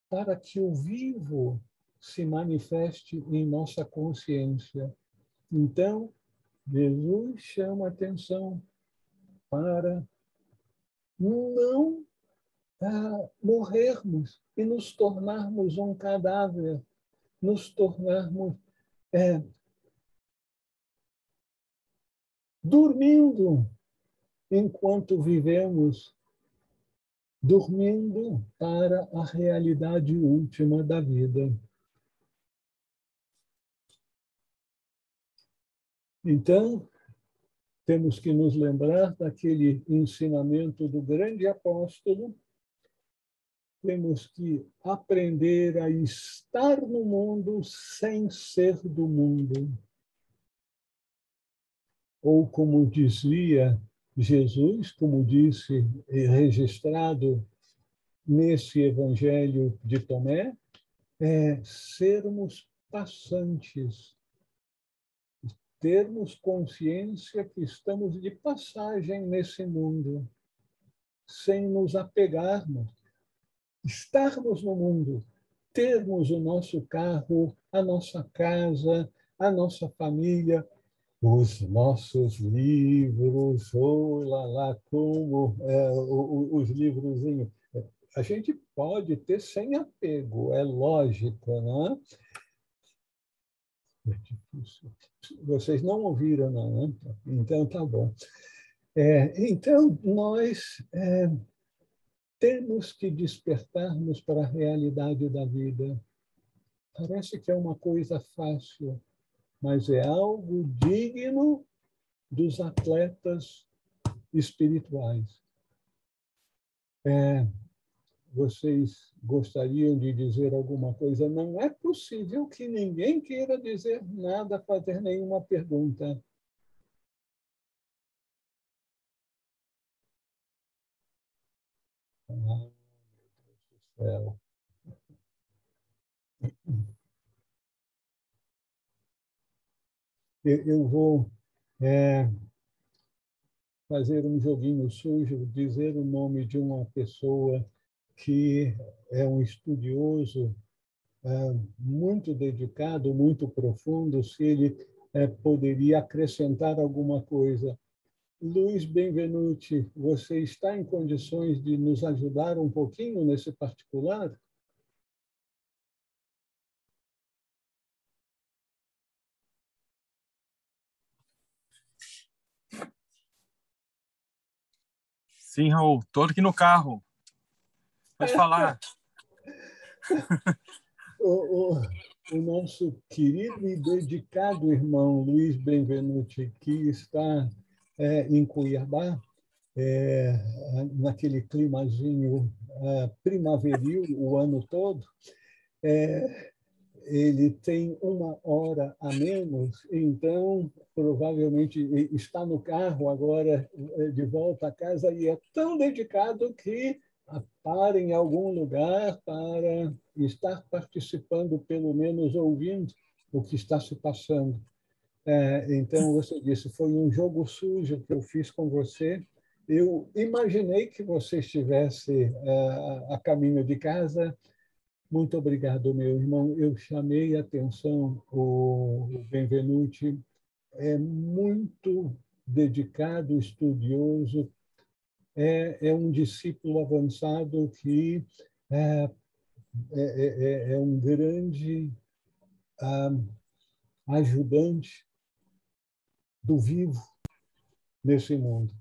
[SPEAKER 1] para que o vivo se manifeste em nossa consciência. Então, Jesus chama atenção para não morrermos e nos tornarmos um cadáver, nos tornarmos dormindo enquanto vivemos, dormindo para a realidade última da vida. Então, temos que nos lembrar daquele ensinamento do grande apóstolo. Temos que aprender a estar no mundo sem ser do mundo. Ou, como dizia Jesus, como disse, registrado nesse Evangelho de Tomé, sermos passantes, termos consciência que estamos de passagem nesse mundo, sem nos apegarmos, estarmos no mundo, termos o nosso carro, a nossa casa, a nossa família, os nossos livros, ou lá, como os livrozinhos. A gente pode ter sem apego, é lógico, não é? É difícil. Vocês não ouviram, não, né? Então, tá bom. Então, nós temos que despertarmos para a realidade da vida. Parece que é uma coisa fácil, mas é algo digno dos atletas espirituais. Vocês gostariam de dizer alguma coisa? Não é possível que ninguém queira dizer nada, fazer nenhuma pergunta. Ah, meu Deus do céu. Eu vou fazer um joguinho sujo, dizer o nome de uma pessoa que é um estudioso muito dedicado, muito profundo, se ele poderia acrescentar alguma coisa. Luiz Benvenuti, você está em condições de nos ajudar um pouquinho nesse particular?
[SPEAKER 2] Sim, Raul, estou aqui no carro. Pode falar.
[SPEAKER 1] O nosso querido e dedicado irmão Luiz Benvenuti, que está em Cuiabá, naquele climazinho primaveril o ano todo, ele tem 1 hora a menos, então provavelmente está no carro agora de volta a casa e é tão dedicado que para em algum lugar para estar participando, pelo menos ouvindo o que está se passando. Então, você disse, foi um jogo sujo que eu fiz com você. Eu imaginei que você estivesse a caminho de casa. Muito obrigado, meu irmão. Eu chamei a atenção, o Benvenuti é muito dedicado, estudioso, é um discípulo avançado que é um grande ajudante do vivo nesse mundo.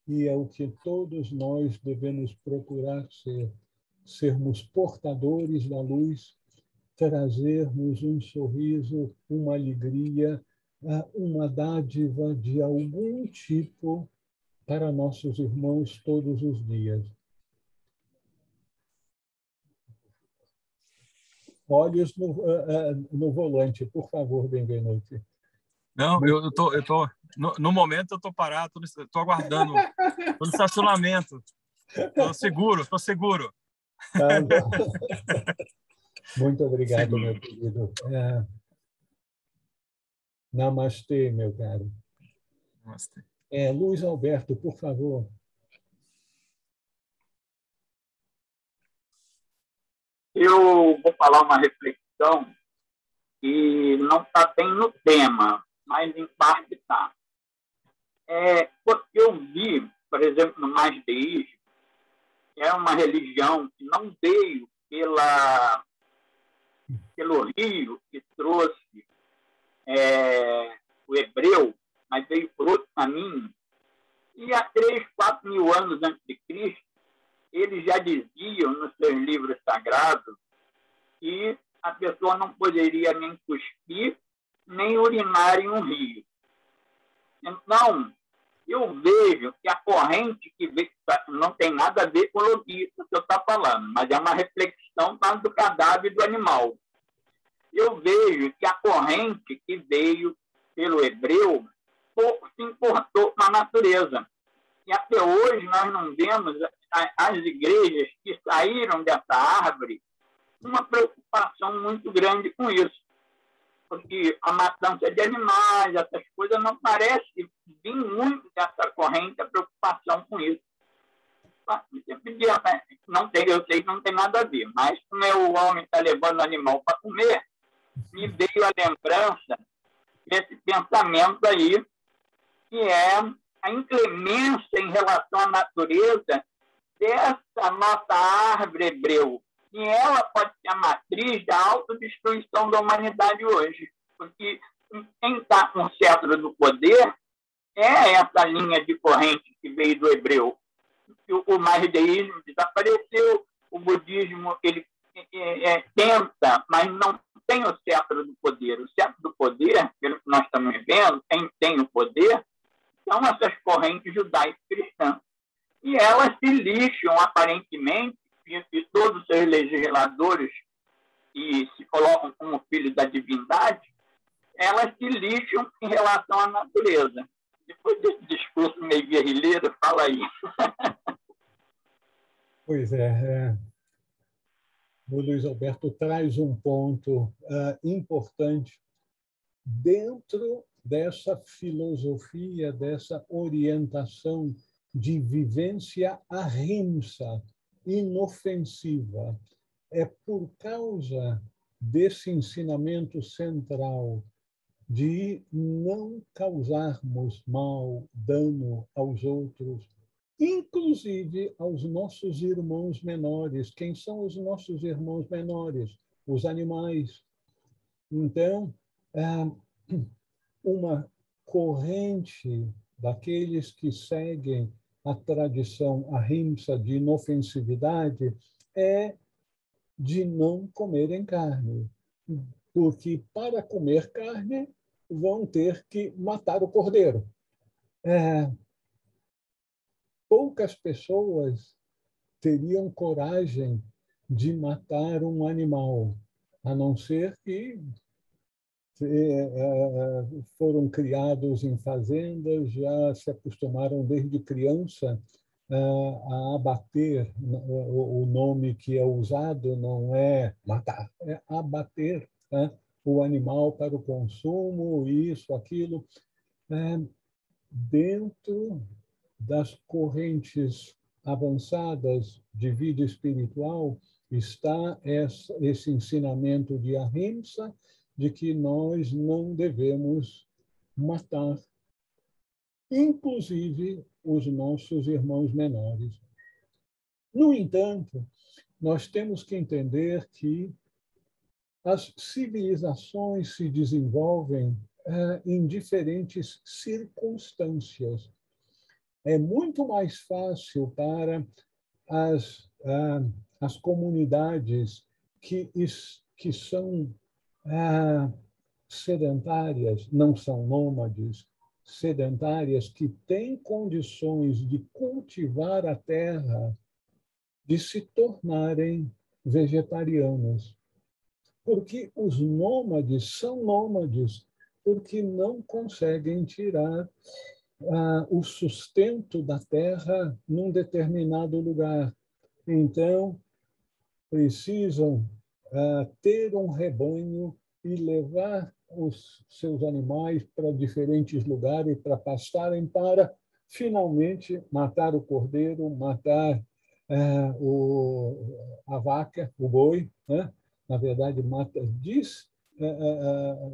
[SPEAKER 1] E é o que todos nós devemos procurar ser, sermos portadores da luz, trazermos um sorriso, uma alegria, uma dádiva de algum tipo para nossos irmãos todos os dias. Olhos no volante, por favor, Benvenuti.
[SPEAKER 2] Não, eu tô no momento eu tô parado, tô aguardando, tô no estacionamento. Estou seguro, estou seguro.
[SPEAKER 1] Tá bom. Muito obrigado,
[SPEAKER 2] Seguro.
[SPEAKER 1] meu querido. Namastê, meu caro.
[SPEAKER 2] Namastê.
[SPEAKER 1] Luiz Alberto, por favor.
[SPEAKER 3] Eu vou falar uma reflexão que não está bem no tema, mas em parte está. Porque eu vi, por exemplo, no Mazdeísmo, que é uma religião que não veio pelo rio que trouxe o hebreu, mas veio por outro caminho. E há 3, 4 mil anos antes de Cristo, eles já diziam nos seus livros sagrados que a pessoa não poderia nem cuspir, nem urinar em um rio. Então, eu vejo que a corrente que veio, não tem nada a ver com o logista que eu estou falando, mas é uma reflexão do cadáver do animal. Eu vejo que a corrente que veio pelo hebreu pouco se importou com a natureza. E até hoje nós não vemos as igrejas que saíram dessa árvore uma preocupação muito grande com isso. Porque a matança de animais, essas coisas, não parece vir muito dessa corrente, a preocupação com isso. Não tem, eu sei que não tem nada a ver, mas como o homem está levando animal para comer, me veio a lembrança desse pensamento aí, que é a inclemência em relação à natureza dessa nossa árvore hebreu. E ela pode ser a matriz da autodestruição da humanidade hoje. Porque quem está com o cetro do poder é essa linha de corrente que veio do hebreu. O mazdeísmo desapareceu, o budismo ele tenta, mas não tem o cetro do poder. O cetro do poder, pelo que nós estamos vendo, quem tem o poder são essas correntes judaicas cristãs. E elas se lixam, aparentemente, e todos os seus legisladores que se colocam como filhos da divindade, elas se lixam em relação à natureza. Depois desse discurso meio guerrilheiro, fala aí.
[SPEAKER 1] Pois é. O Luiz Alberto traz um ponto importante dentro dessa filosofia, dessa orientação de vivência ahimsa, inofensiva. É por causa desse ensinamento central de não causarmos mal, dano aos outros, inclusive aos nossos irmãos menores. Quem são os nossos irmãos menores? Os animais. Então, uma corrente daqueles que seguem a tradição ahimsa de inofensividade é de não comerem carne, porque para comer carne vão ter que matar o cordeiro. Poucas pessoas teriam coragem de matar um animal, a não ser que foram criados em fazendas, já se acostumaram desde criança a abater. O nome que é usado não é matar, é abater, né? O animal para o consumo, isso, aquilo. Dentro das correntes avançadas de vida espiritual está esse ensinamento de ahimsa, de que nós não devemos matar, inclusive os nossos irmãos menores. No entanto, nós temos que entender que as civilizações se desenvolvem em diferentes circunstâncias. É muito mais fácil para as comunidades que são sedentárias, não são nômades, sedentárias, que têm condições de cultivar a terra, de se tornarem vegetarianos. Porque os nômades são nômades, porque não conseguem tirar o sustento da terra num determinado lugar. Então, precisam ter um rebanho e levar os seus animais para diferentes lugares para pastarem, para finalmente matar o cordeiro, matar a vaca, o boi, né? Na verdade, diz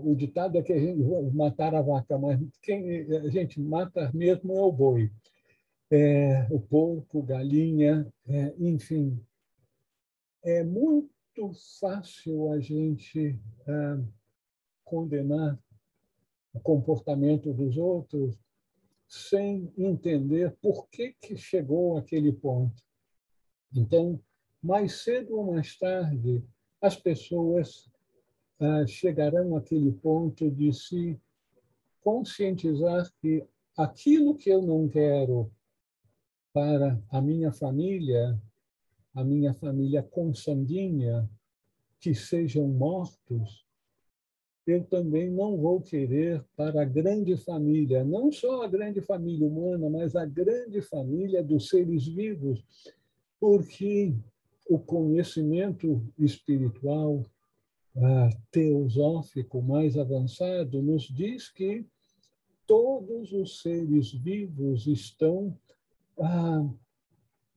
[SPEAKER 1] o ditado é que a gente vai matar a vaca, mas quem a gente mata mesmo é o boi, o porco, galinha, enfim. É muito fácil a gente condenar o comportamento dos outros sem entender por que chegou àquele ponto. Então, mais cedo ou mais tarde, as pessoas chegarão àquele ponto de se conscientizar que aquilo que eu não quero para a minha família consanguínea, que sejam mortos, eu também não vou querer para a grande família, não só a grande família humana, mas a grande família dos seres vivos, porque o conhecimento espiritual, teosófico mais avançado, nos diz que todos os seres vivos estão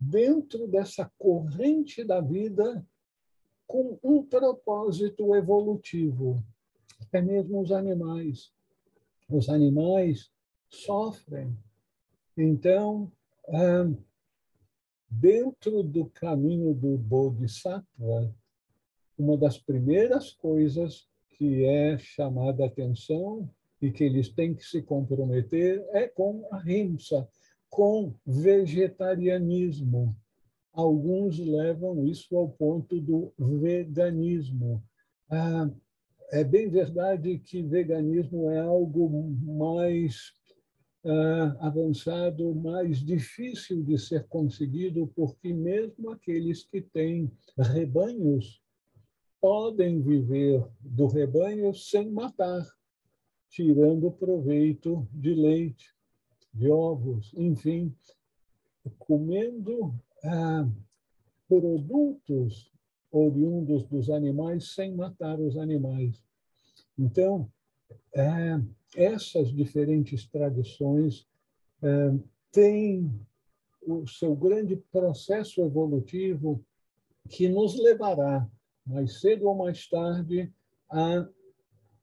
[SPEAKER 1] dentro dessa corrente da vida com um propósito evolutivo. Até mesmo os animais. Os animais sofrem. Então, dentro do caminho do Bodhisattva, uma das primeiras coisas que é chamada a atenção e que eles têm que se comprometer é com a ahimsa, com vegetarianismo. Alguns levam isso ao ponto do veganismo. É bem verdade que veganismo é algo mais avançado, mais difícil de ser conseguido, porque mesmo aqueles que têm rebanhos podem viver do rebanho sem matar, tirando proveito de leite, de ovos, enfim, comendo produtos oriundos dos animais sem matar os animais. Então, essas diferentes tradições têm o seu grande processo evolutivo que nos levará, mais cedo ou mais tarde, a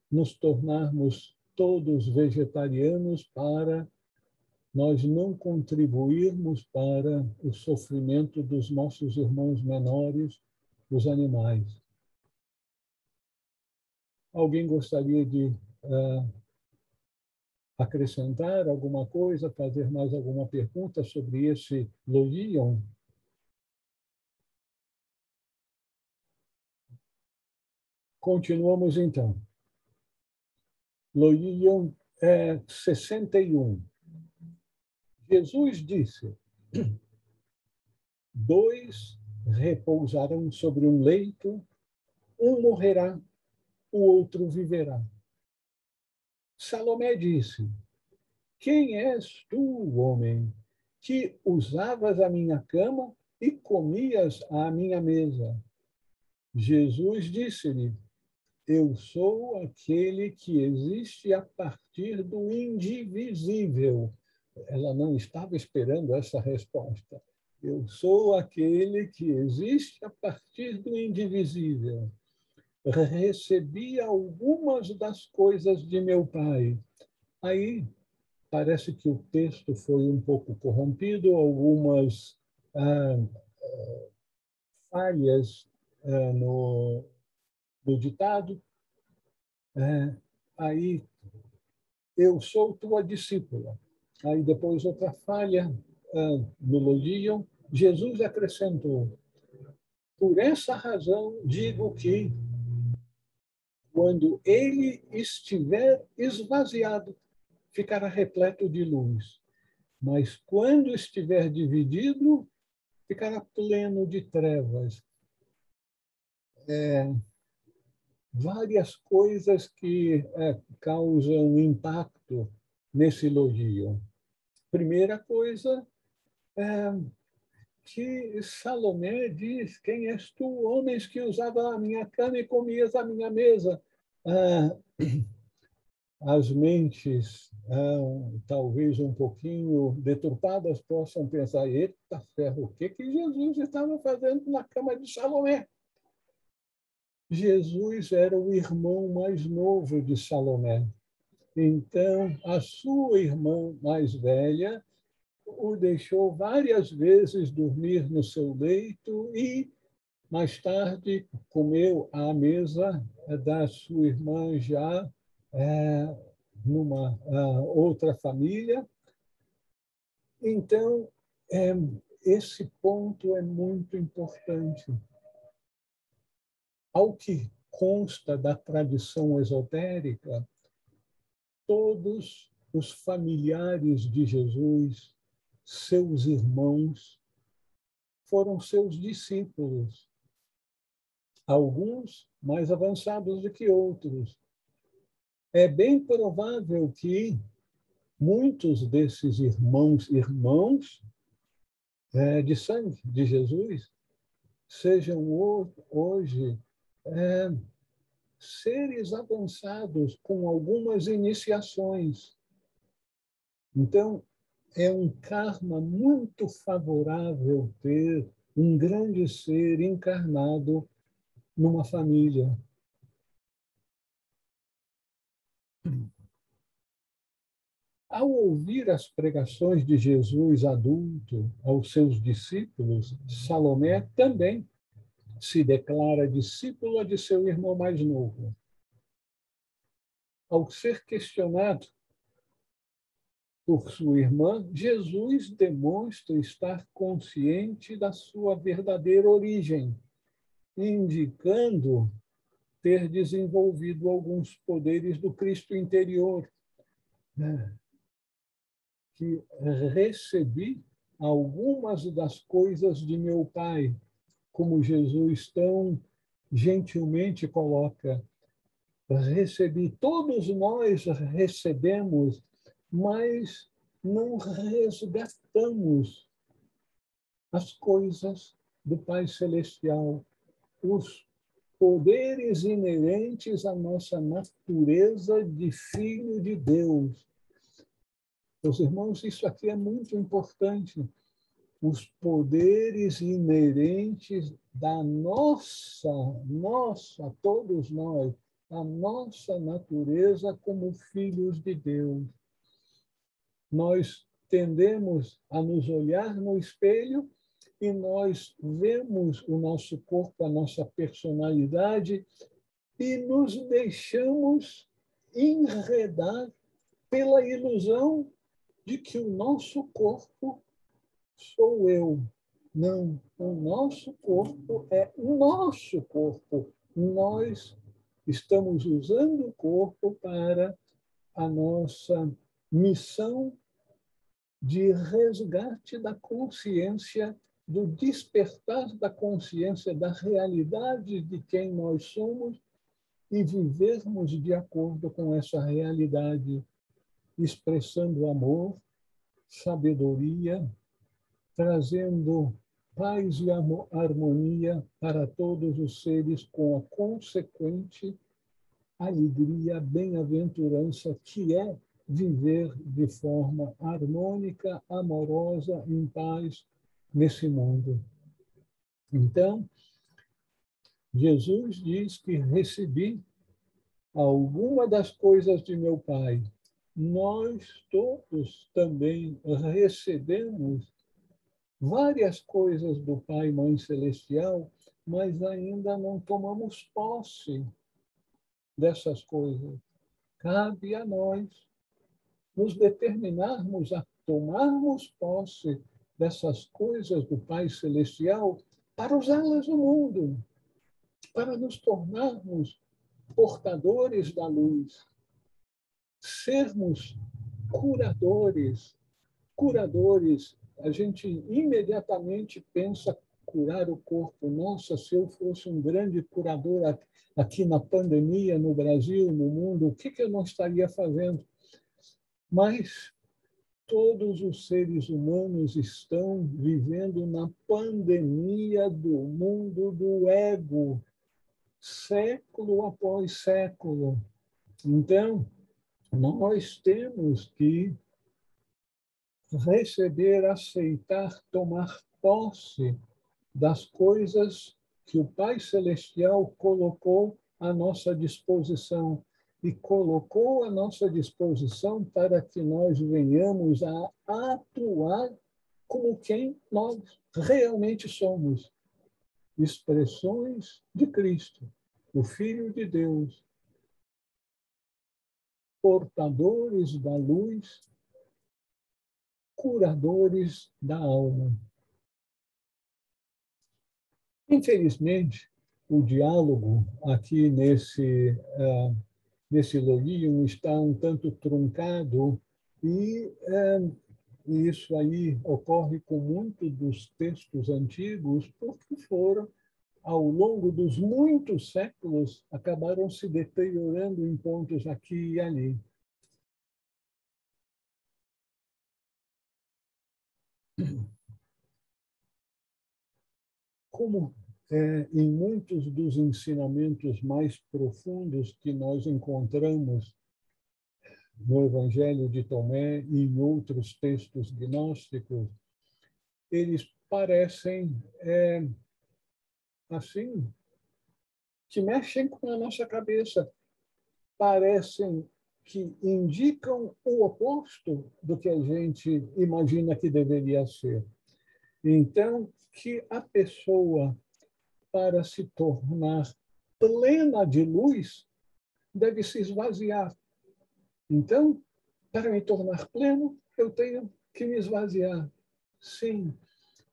[SPEAKER 1] nos tornarmos todos vegetarianos para nós não contribuirmos para o sofrimento dos nossos irmãos menores, os animais. Alguém gostaria de acrescentar alguma coisa, fazer mais alguma pergunta sobre esse Loiyon? Continuamos então. Loiyon 61. Jesus disse: 2 repousarão sobre um leito, um morrerá, o outro viverá. Salomé disse: quem és tu, homem, que usavas a minha cama e comias à minha mesa? Jesus disse-lhe: eu sou aquele que existe a partir do indivisível. Ela não estava esperando essa resposta. Eu sou aquele que existe a partir do indivisível. Recebi algumas das coisas de meu Pai. Aí parece que o texto foi um pouco corrompido, algumas falhas no ditado. Aí, eu sou tua discípula. Aí depois outra falha no Loiyon. Jesus acrescentou: por essa razão digo que quando ele estiver esvaziado, ficará repleto de luz. Mas quando estiver dividido, ficará pleno de trevas. Várias coisas que causam impacto nesse Loiyon. primeira coisa é que Salomé diz: quem és tu, homens que usava a minha cama e comias a minha mesa? As mentes, talvez um pouquinho deturpadas, possam pensar: eita ferro, o que Jesus estava fazendo na cama de Salomé? Jesus era o irmão mais novo de Salomé. Então, a sua irmã mais velha o deixou várias vezes dormir no seu leito e, mais tarde, comeu à mesa da sua irmã já numa outra família. Então, esse ponto é muito importante. Ao que consta da tradição esotérica, todos os familiares de Jesus, seus irmãos, foram seus discípulos. Alguns mais avançados do que outros. É bem provável que muitos desses irmãos de sangue de Jesus sejam hoje seres avançados com algumas iniciações. Então, é um karma muito favorável ter um grande ser encarnado numa família. Ao ouvir as pregações de Jesus adulto aos seus discípulos, Salomé também se declara discípula de seu irmão mais novo. Ao ser questionado por sua irmã, Jesus demonstra estar consciente da sua verdadeira origem, indicando ter desenvolvido alguns poderes do Cristo interior, que recebi algumas das coisas de meu Pai, como Jesus tão gentilmente coloca. Recebi, todos nós recebemos, mas não resgatamos as coisas do Pai Celestial, os poderes inerentes à nossa natureza de filho de Deus. Meus irmãos, isso aqui é muito importante. Os poderes inerentes da nossa, todos nós, a nossa natureza como filhos de Deus. Nós tendemos a nos olhar no espelho e nós vemos o nosso corpo, a nossa personalidade e nos deixamos enredar pela ilusão de que o nosso corpo sou eu. Não, o nosso corpo é o nosso corpo. Nós estamos usando o corpo para a nossa missão de resgate da consciência, do despertar da consciência da realidade de quem nós somos e vivermos de acordo com essa realidade, expressando amor, sabedoria, trazendo paz e harmonia para todos os seres, com a consequente alegria, bem-aventurança que é viver de forma harmônica, amorosa, em paz nesse mundo. Então, Jesus diz que recebi alguma das coisas de meu Pai. Nós todos também recebemos várias coisas do Pai e Mãe Celestial, mas ainda não tomamos posse dessas coisas. Cabe a nós nos determinarmos a tomarmos posse dessas coisas do Pai Celestial para usá-las no mundo, para nos tornarmos portadores da luz, sermos curadores. A gente imediatamente pensa curar o corpo. Nossa, se eu fosse um grande curador aqui na pandemia, no Brasil, no mundo, o que eu não estaria fazendo? Mas todos os seres humanos estão vivendo na pandemia do mundo do ego, século após século. Então, nós temos que receber, aceitar, tomar posse das coisas que o Pai Celestial colocou à nossa disposição e colocou à nossa disposição para que nós venhamos a atuar como quem nós realmente somos, expressões de Cristo, o Filho de Deus, portadores da luz, curadores da alma. Infelizmente, o diálogo aqui nesse Logíum está um tanto truncado e isso aí ocorre com muitos dos textos antigos porque foram, ao longo dos muitos séculos, acabaram se deteriorando em pontos aqui e ali. Como em muitos dos ensinamentos mais profundos que nós encontramos no Evangelho de Tomé e em outros textos gnósticos, eles parecem, assim, que mexem com a nossa cabeça, parecem que indicam o oposto do que a gente imagina que deveria ser. Então, que a pessoa, para se tornar plena de luz, deve se esvaziar. Então, para me tornar pleno, eu tenho que me esvaziar. Sim,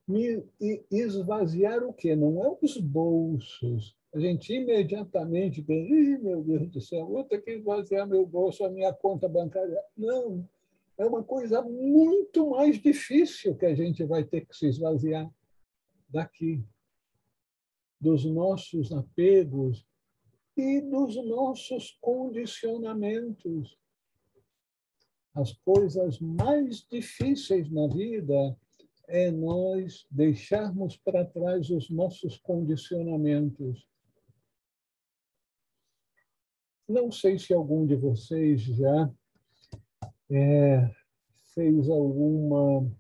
[SPEAKER 1] me esvaziar o quê? Não é os bolsos. A gente imediatamente pensa, meu Deus do céu, vou ter que esvaziar meu bolso, a minha conta bancária. Não, é uma coisa muito mais difícil que a gente vai ter que se esvaziar daqui, dos nossos apegos e dos nossos condicionamentos. As coisas mais difíceis na vida é nós deixarmos para trás os nossos condicionamentos. Não sei se algum de vocês já fez algum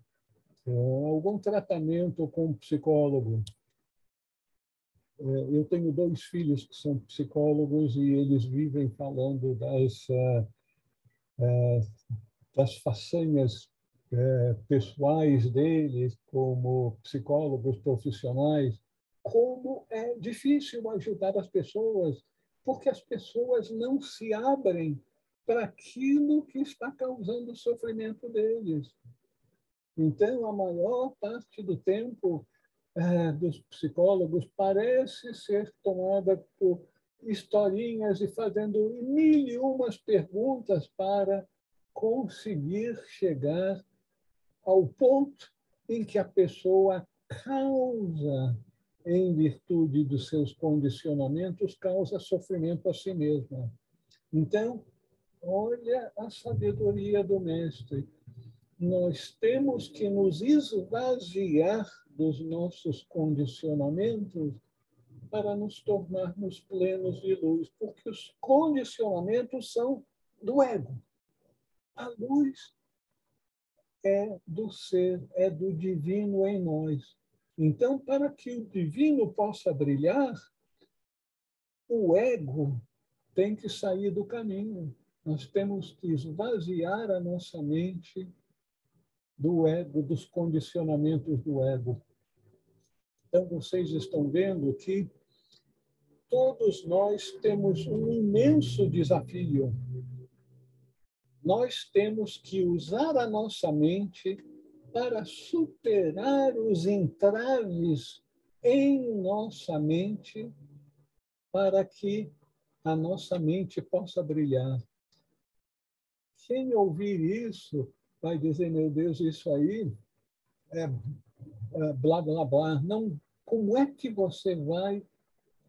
[SPEAKER 1] tratamento com um psicólogo. Eu tenho 2 filhos que são psicólogos e eles vivem falando das façanhas pessoais deles como psicólogos profissionais, como é difícil ajudar as pessoas, porque as pessoas não se abrem para aquilo que está causando o sofrimento deles. Então, a maior parte do tempo dos psicólogos parece ser tomada por historinhas e fazendo mil e umas perguntas para conseguir chegar ao ponto em que a pessoa causa, em virtude dos seus condicionamentos, causa sofrimento a si mesma. Então, olha a sabedoria do mestre. Nós temos que nos esvaziar dos nossos condicionamentos para nos tornarmos plenos de luz, porque os condicionamentos são do ego. A luz é do ser, é do divino em nós. Então, para que o divino possa brilhar, o ego tem que sair do caminho. Nós temos que esvaziar a nossa mente do ego, dos condicionamentos do ego. Então, vocês estão vendo que todos nós temos um imenso desafio. Nós temos que usar a nossa mente para superar os entraves em nossa mente, para que a nossa mente possa brilhar. Quem ouvir isso vai dizer, meu Deus, isso aí é blá, blá, blá. Não, como é que você vai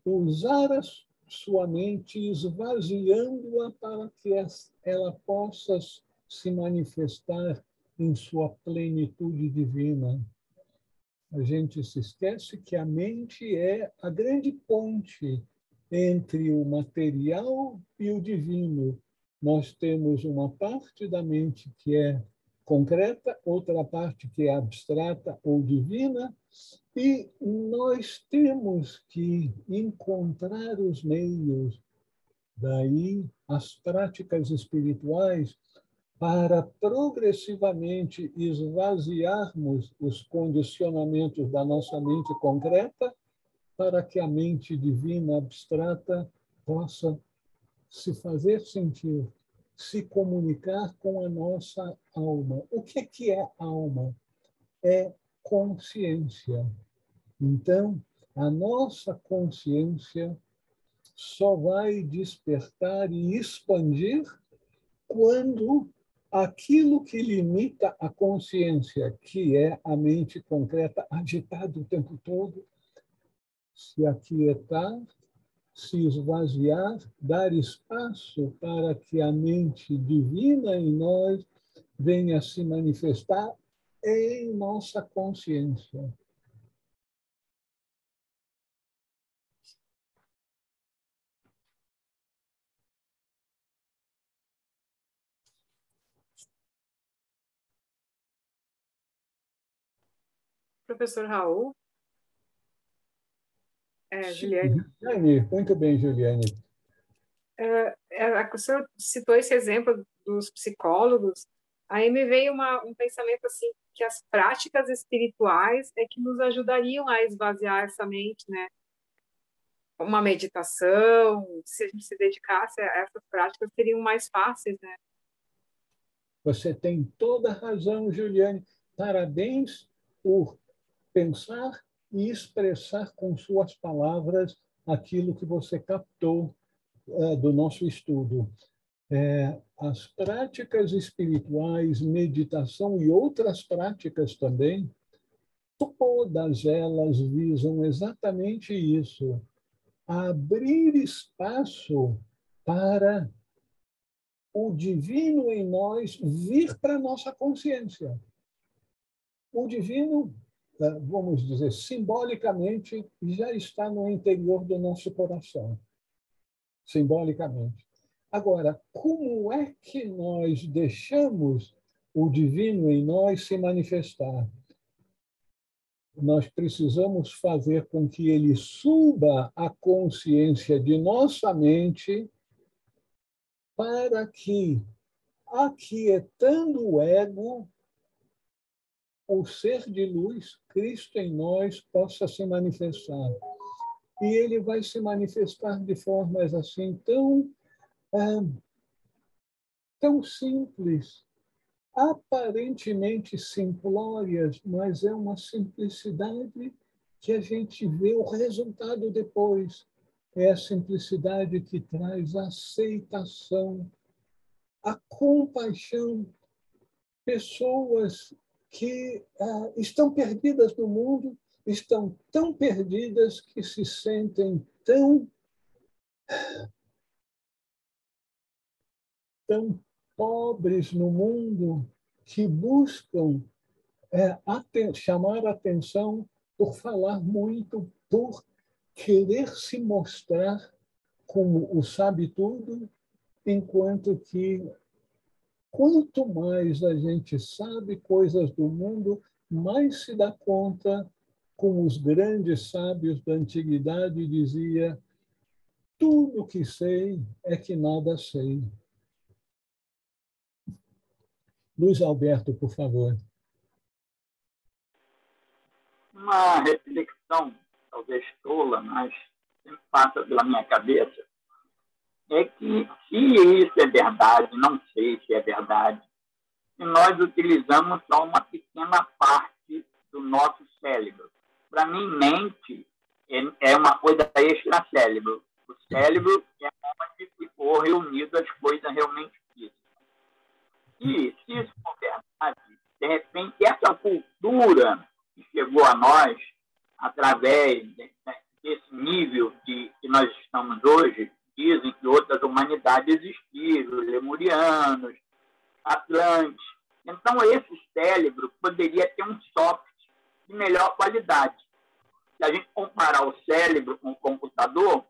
[SPEAKER 1] usar a sua mente, esvaziando-a para que ela possa se manifestar em sua plenitude divina. A gente se esquece que a mente é a grande ponte entre o material e o divino. Nós temos uma parte da mente que é concreta, outra parte que é abstrata ou divina, e nós temos que encontrar os meios, daí as práticas espirituais, para progressivamente esvaziarmos os condicionamentos da nossa mente concreta, para que a mente divina abstrata possa se fazer sentir, se comunicar com a nossa alma. O que é alma? É consciência. Então, a nossa consciência só vai despertar e expandir quando aquilo que limita a consciência, que é a mente concreta agitada o tempo todo, se aquietar, se esvaziar, dar espaço para que a mente divina em nós venha se manifestar em nossa consciência.
[SPEAKER 4] Professor Raul,
[SPEAKER 1] Sim,
[SPEAKER 4] Juliane,
[SPEAKER 1] Juliane, muito bem, Juliane.
[SPEAKER 4] o senhor citou esse exemplo dos psicólogos, aí me veio um pensamento assim, que as práticas espirituais é que nos ajudariam a esvaziar essa mente, né? Uma meditação, se a gente se dedicasse a essas práticas, seriam mais fáceis, né?
[SPEAKER 1] Você tem toda a razão, Juliane. Parabéns por pensar e expressar com suas palavras aquilo que você captou do nosso estudo. As práticas espirituais, meditação e outras práticas também, todas elas visam exatamente isso, abrir espaço para o divino em nós vir para a nossa consciência. O divino, vamos dizer, simbolicamente, já está no interior do nosso coração. Simbolicamente. Agora, como é que nós deixamos o divino em nós se manifestar? Nós precisamos fazer com que ele suba a consciência de nossa mente para que, aquietando o ego, o ser de luz, Cristo em nós, possa se manifestar. E ele vai se manifestar de formas assim tão simples, aparentemente simplórias, mas é uma simplicidade que a gente vê o resultado depois. É a simplicidade que traz a aceitação, a compaixão. Pessoas que estão perdidas no mundo, estão tão perdidas que se sentem tão pobres no mundo, que buscam chamar a atenção por falar muito, por querer se mostrar como o sabe tudo, enquanto que quanto mais a gente sabe coisas do mundo, mais se dá conta, como os grandes sábios da antiguidade dizia, tudo que sei é que nada sei. Luiz Alberto, por favor.
[SPEAKER 3] Uma reflexão, talvez tola, mas sempre passa pela minha cabeça, é que se isso é verdade, não sei se é verdade, se nós utilizamos só uma pequena parte do nosso cérebro. Para mim, mente é uma coisa extra-cérebro. O cérebro é onde ficou reunido as coisas realmente físicas. E, se isso for verdade, de repente, essa cultura que chegou a nós através desse nível que nós estamos hoje, dizem que outras humanidades existiram, lemurianos, atlantes, Então, esse cérebro poderia ter um software de melhor qualidade. Se a gente comparar o cérebro com o computador,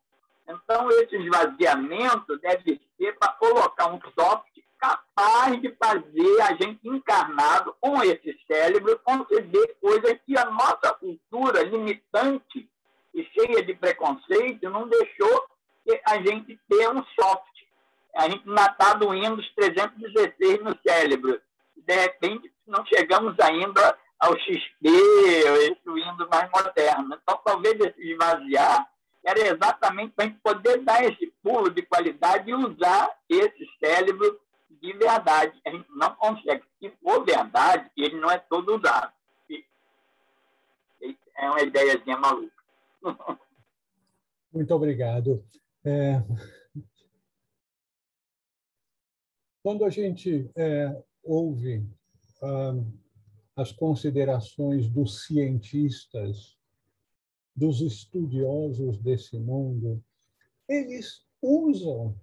[SPEAKER 3] então esse esvaziamento deve ser para colocar um software capaz de fazer a gente encarnado com esse cérebro conceber coisas que a nossa cultura limitante e cheia de preconceito não deixou a gente ter um software. A gente ainda está do Windows 316 no cérebro. De repente, não chegamos ainda ao XP, esse Windows mais moderno. Então, talvez esse esvaziar era exatamente para a gente poder dar esse pulo de qualidade e usar esse cérebro de verdade. A gente não consegue. Se for verdade, ele não é todo usado. É uma ideiazinha maluca.
[SPEAKER 1] Muito obrigado. Quando a gente ouve as considerações dos cientistas, dos estudiosos desse mundo, eles usam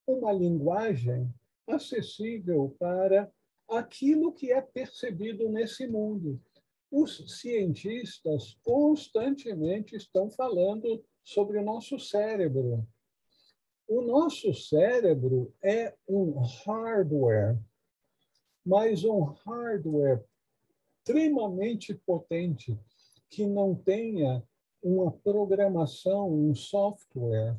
[SPEAKER 1] uma linguagem acessível para aquilo que é percebido nesse mundo. Os cientistas constantemente estão falando sobre o nosso cérebro. O nosso cérebro é um hardware, mas um hardware extremamente potente, que não tenha uma programação, um software,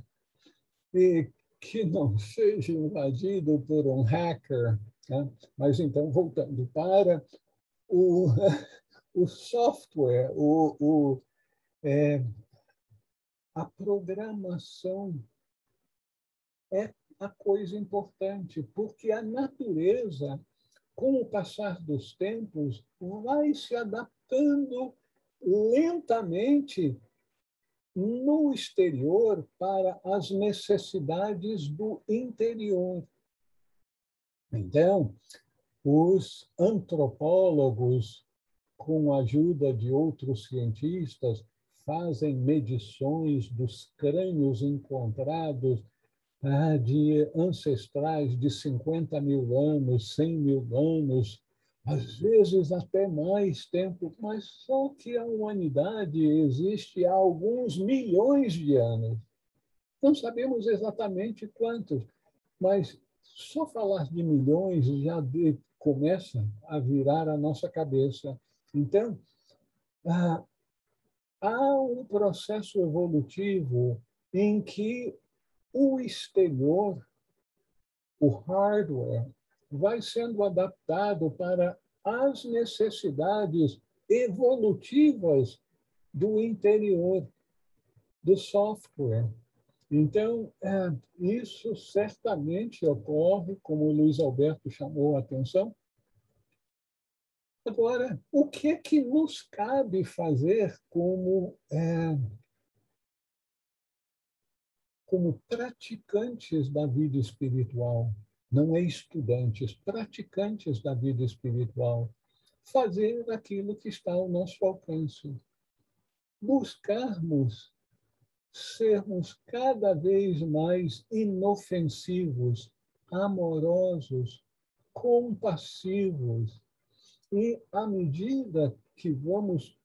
[SPEAKER 1] e que não seja invadido por um hacker. Né? Mas, então, voltando para o software, a programação é a coisa importante, porque a natureza, com o passar dos tempos, vai se adaptando lentamente no exterior para as necessidades do interior. Então, os antropólogos, com a ajuda de outros cientistas, fazem medições dos crânios encontrados de ancestrais de 50 mil anos, 100 mil anos, às vezes até mais tempo, mas só que a humanidade existe há alguns milhões de anos. Não sabemos exatamente quantos, mas só falar de milhões já começa a virar a nossa cabeça. Então, há um processo evolutivo em que o exterior, o hardware, vai sendo adaptado para as necessidades evolutivas do interior, do software. Então, isso certamente ocorre, como o Luiz Alberto chamou a atenção. Agora, o que é que nos cabe fazer como praticantes da vida espiritual? Não é estudantes, praticantes da vida espiritual. Fazer aquilo que está ao nosso alcance. Buscarmos sermos cada vez mais inofensivos, amorosos, compassivos. E, à medida que vamos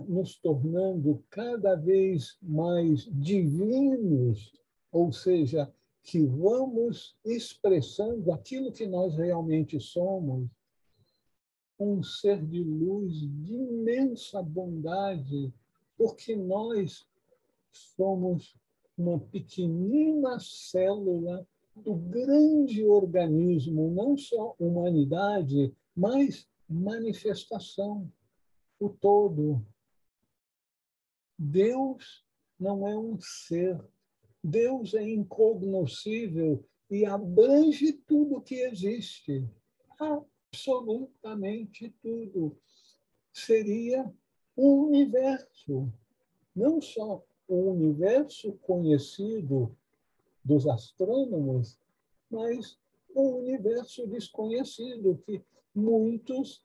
[SPEAKER 1] nos tornando cada vez mais divinos, ou seja, que vamos expressando aquilo que nós realmente somos, um ser de luz, de imensa bondade, porque nós somos uma pequenina célula do grande organismo, não só humanidade, mas manifestação, o todo. Deus não é um ser. Deus é incognoscível e abrange tudo que existe. Absolutamente tudo. Seria um universo. Não só o universo conhecido dos astrônomos, mas o universo desconhecido, que muitos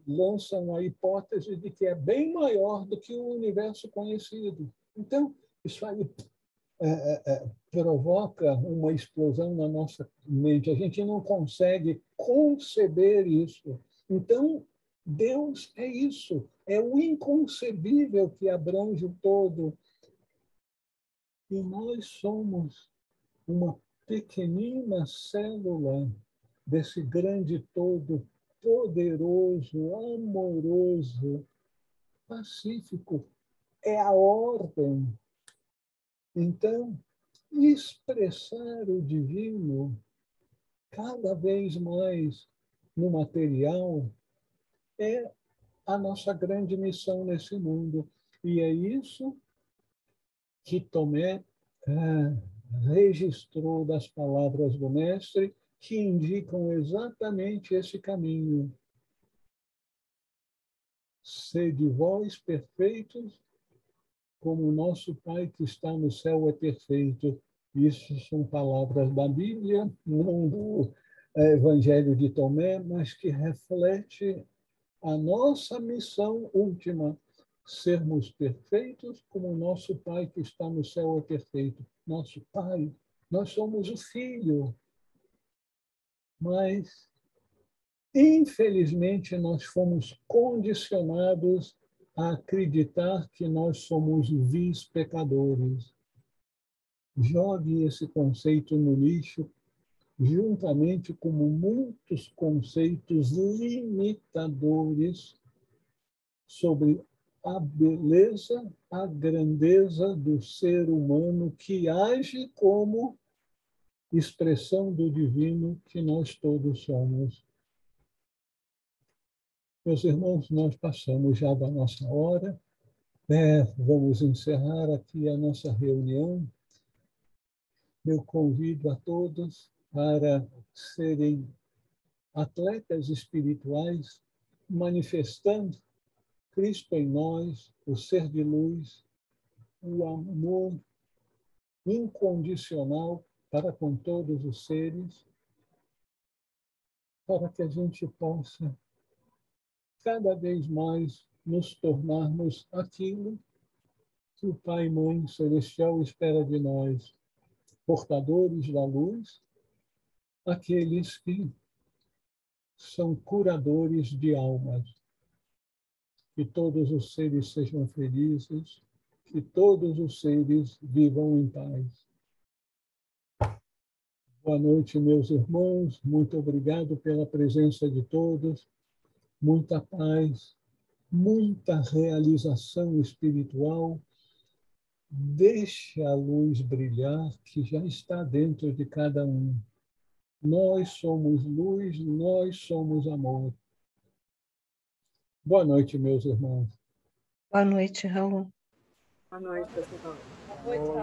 [SPEAKER 1] lançam a hipótese de que é bem maior do que o universo conhecido. Então, isso aí provoca uma explosão na nossa mente. A gente não consegue conceber isso. Então, Deus é isso, é o inconcebível que abrange o todo. E nós somos uma pequenina célula desse grande todo poderoso, amoroso, pacífico. É a ordem. Então, expressar o divino cada vez mais no material é a nossa grande missão nesse mundo. E é isso que Tomé registrou das palavras do Mestre, que indicam exatamente esse caminho. Sede vós perfeitos, como o nosso Pai que está no céu é perfeito. Isso são palavras da Bíblia, não do Evangelho de Tomé, mas que reflete a nossa missão última, sermos perfeitos como o nosso Pai que está no céu é perfeito. Nosso Pai, nós somos o Filho, mas, infelizmente, nós fomos condicionados a acreditar que nós somos vis pecadores. Jogue esse conceito no lixo, juntamente com muitos conceitos limitadores sobre a beleza, a grandeza do ser humano que age como expressão do divino que nós todos somos. Meus irmãos, nós passamos já da nossa hora. Vamos encerrar aqui a nossa reunião. Eu convido a todos para serem atletas espirituais, manifestando Cristo em nós, o ser de luz, o amor incondicional para com todos os seres, para que a gente possa cada vez mais nos tornarmos aquilo que o Pai e Mãe Celestial espera de nós, portadores da luz, aqueles que são curadores de almas. Que todos os seres sejam felizes, que todos os seres vivam em paz. Boa noite, meus irmãos. Muito obrigado pela presença de todos. Muita paz, muita realização espiritual. Deixe a luz brilhar, que já está dentro de cada um. Nós somos luz, nós somos amor. Boa noite, meus irmãos.
[SPEAKER 5] Boa noite, Raul.
[SPEAKER 4] Boa noite, pessoal.
[SPEAKER 5] Boa noite, Raul.